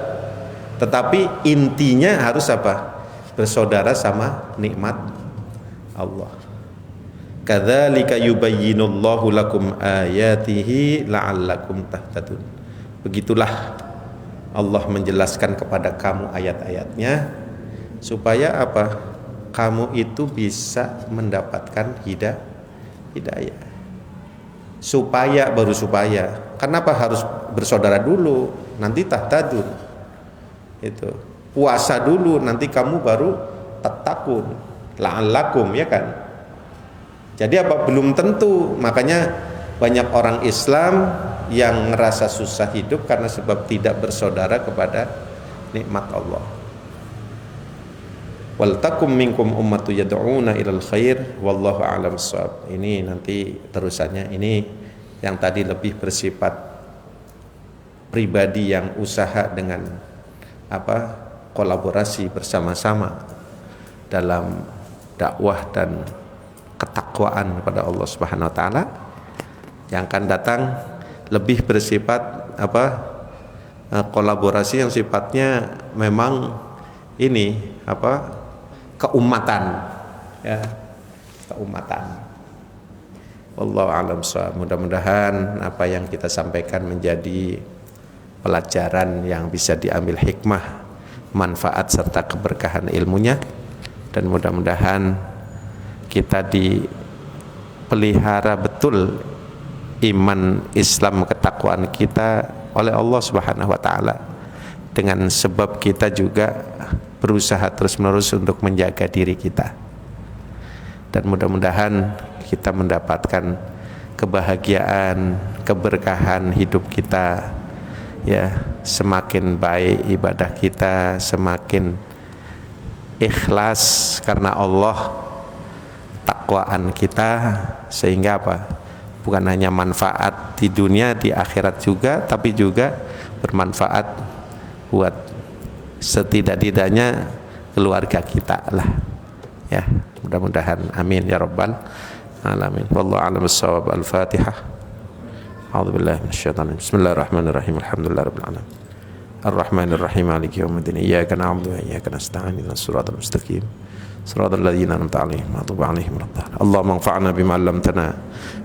Tetapi intinya harus apa? Bersaudara sama nikmat Allah. Kadzalika yubayyinullahu lakum ayatihi la'allakum tahtadun. Begitulah Allah menjelaskan kepada kamu ayat-ayatnya supaya apa? Kamu itu bisa mendapatkan hidayah. Supaya baru supaya. Kenapa harus bersaudara dulu? Nanti tahtadun. Itu. Puasa dulu nanti kamu baru tattaqun. La'allakum, ya kan? Jadi apa? Belum tentu. Makanya banyak orang Islam yang ngerasa susah hidup karena sebab tidak bersaudara kepada nikmat Allah. Wal takum minkum ummatu yad'una ilal khair wallahu a'lam bissawab. Ini nanti terusannya. Ini yang tadi lebih bersifat pribadi yang usaha dengan apa? Kolaborasi bersama-sama dalam dakwah dan ketakwaan kepada Allah Subhanahu wa taala. Yang akan datang lebih bersifat apa? Kolaborasi yang sifatnya memang ini apa? Keumatan, ya, keumatan. Wallahu a'lam bishawab. Mudah-mudahan apa yang kita sampaikan menjadi pelajaran yang bisa diambil hikmah, manfaat serta keberkahan ilmunya, dan mudah-mudahan kita dipelihara betul iman Islam ketakwaan kita oleh Allah Subhanahu wa taala, dengan sebab kita juga berusaha terus-menerus untuk menjaga diri kita, dan mudah-mudahan kita mendapatkan kebahagiaan, keberkahan hidup kita, ya, semakin baik ibadah kita, semakin ikhlas karena Allah, takwaan kita, sehingga apa? Bukan hanya manfaat di dunia, di akhirat juga, tapi juga bermanfaat buat setidak-tidaknya keluarga kita lah, ya, mudah-mudahan. Amin ya rabbal alamin. Wallahu a'lam bissawab. Al-Fatihah. A'udzubillahi minasyaitonir rajim. Bismillahirrahmanirrahim. Alhamdulillahirabbil alamin. Ar-Rahmanir Rahim. Maliki yaumiddin. Iyyaka na'budu wa iyyaka nasta'in. Ihdinas siratal mustaqim. Siratal ladzina an'amta 'alaihim ghairil maghdubi 'alaihim waladdallin. Allahumma anfa'na bima 'allamtana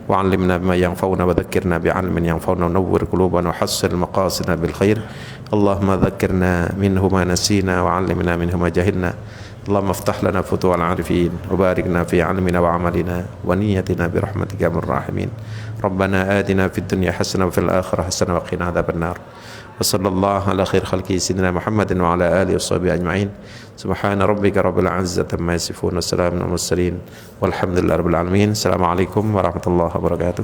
wa 'allimna bima yanfa'una wa dhakkirna bi'ilmin yanfa'una wa nawwir qulubana wa hassil maqasidana bil khair. Allahumma dhakkirna minhu ma nasina wa 'allimna minhu ma jahilna. Allahumma iftah lana futuhal 'arifin wa barikna fi 'ilmina wa 'amalina wa niyyatina bi rahmatika ya arhamar rahimin. Rabbana atina fid dunya hasanah wa fil akhirati hasanah wa qina adzabannar. Wa sallallahu ala khair khalqi sayyidina Muhammadin wa ala alihi washabihi ajma'in. Subhana rabbika rabbil 'izzati amma yasifun wa salamun alal mursalin walhamdulillahi rabbil alamin. Assalamualaikum warahmatullahi wabarakatuh.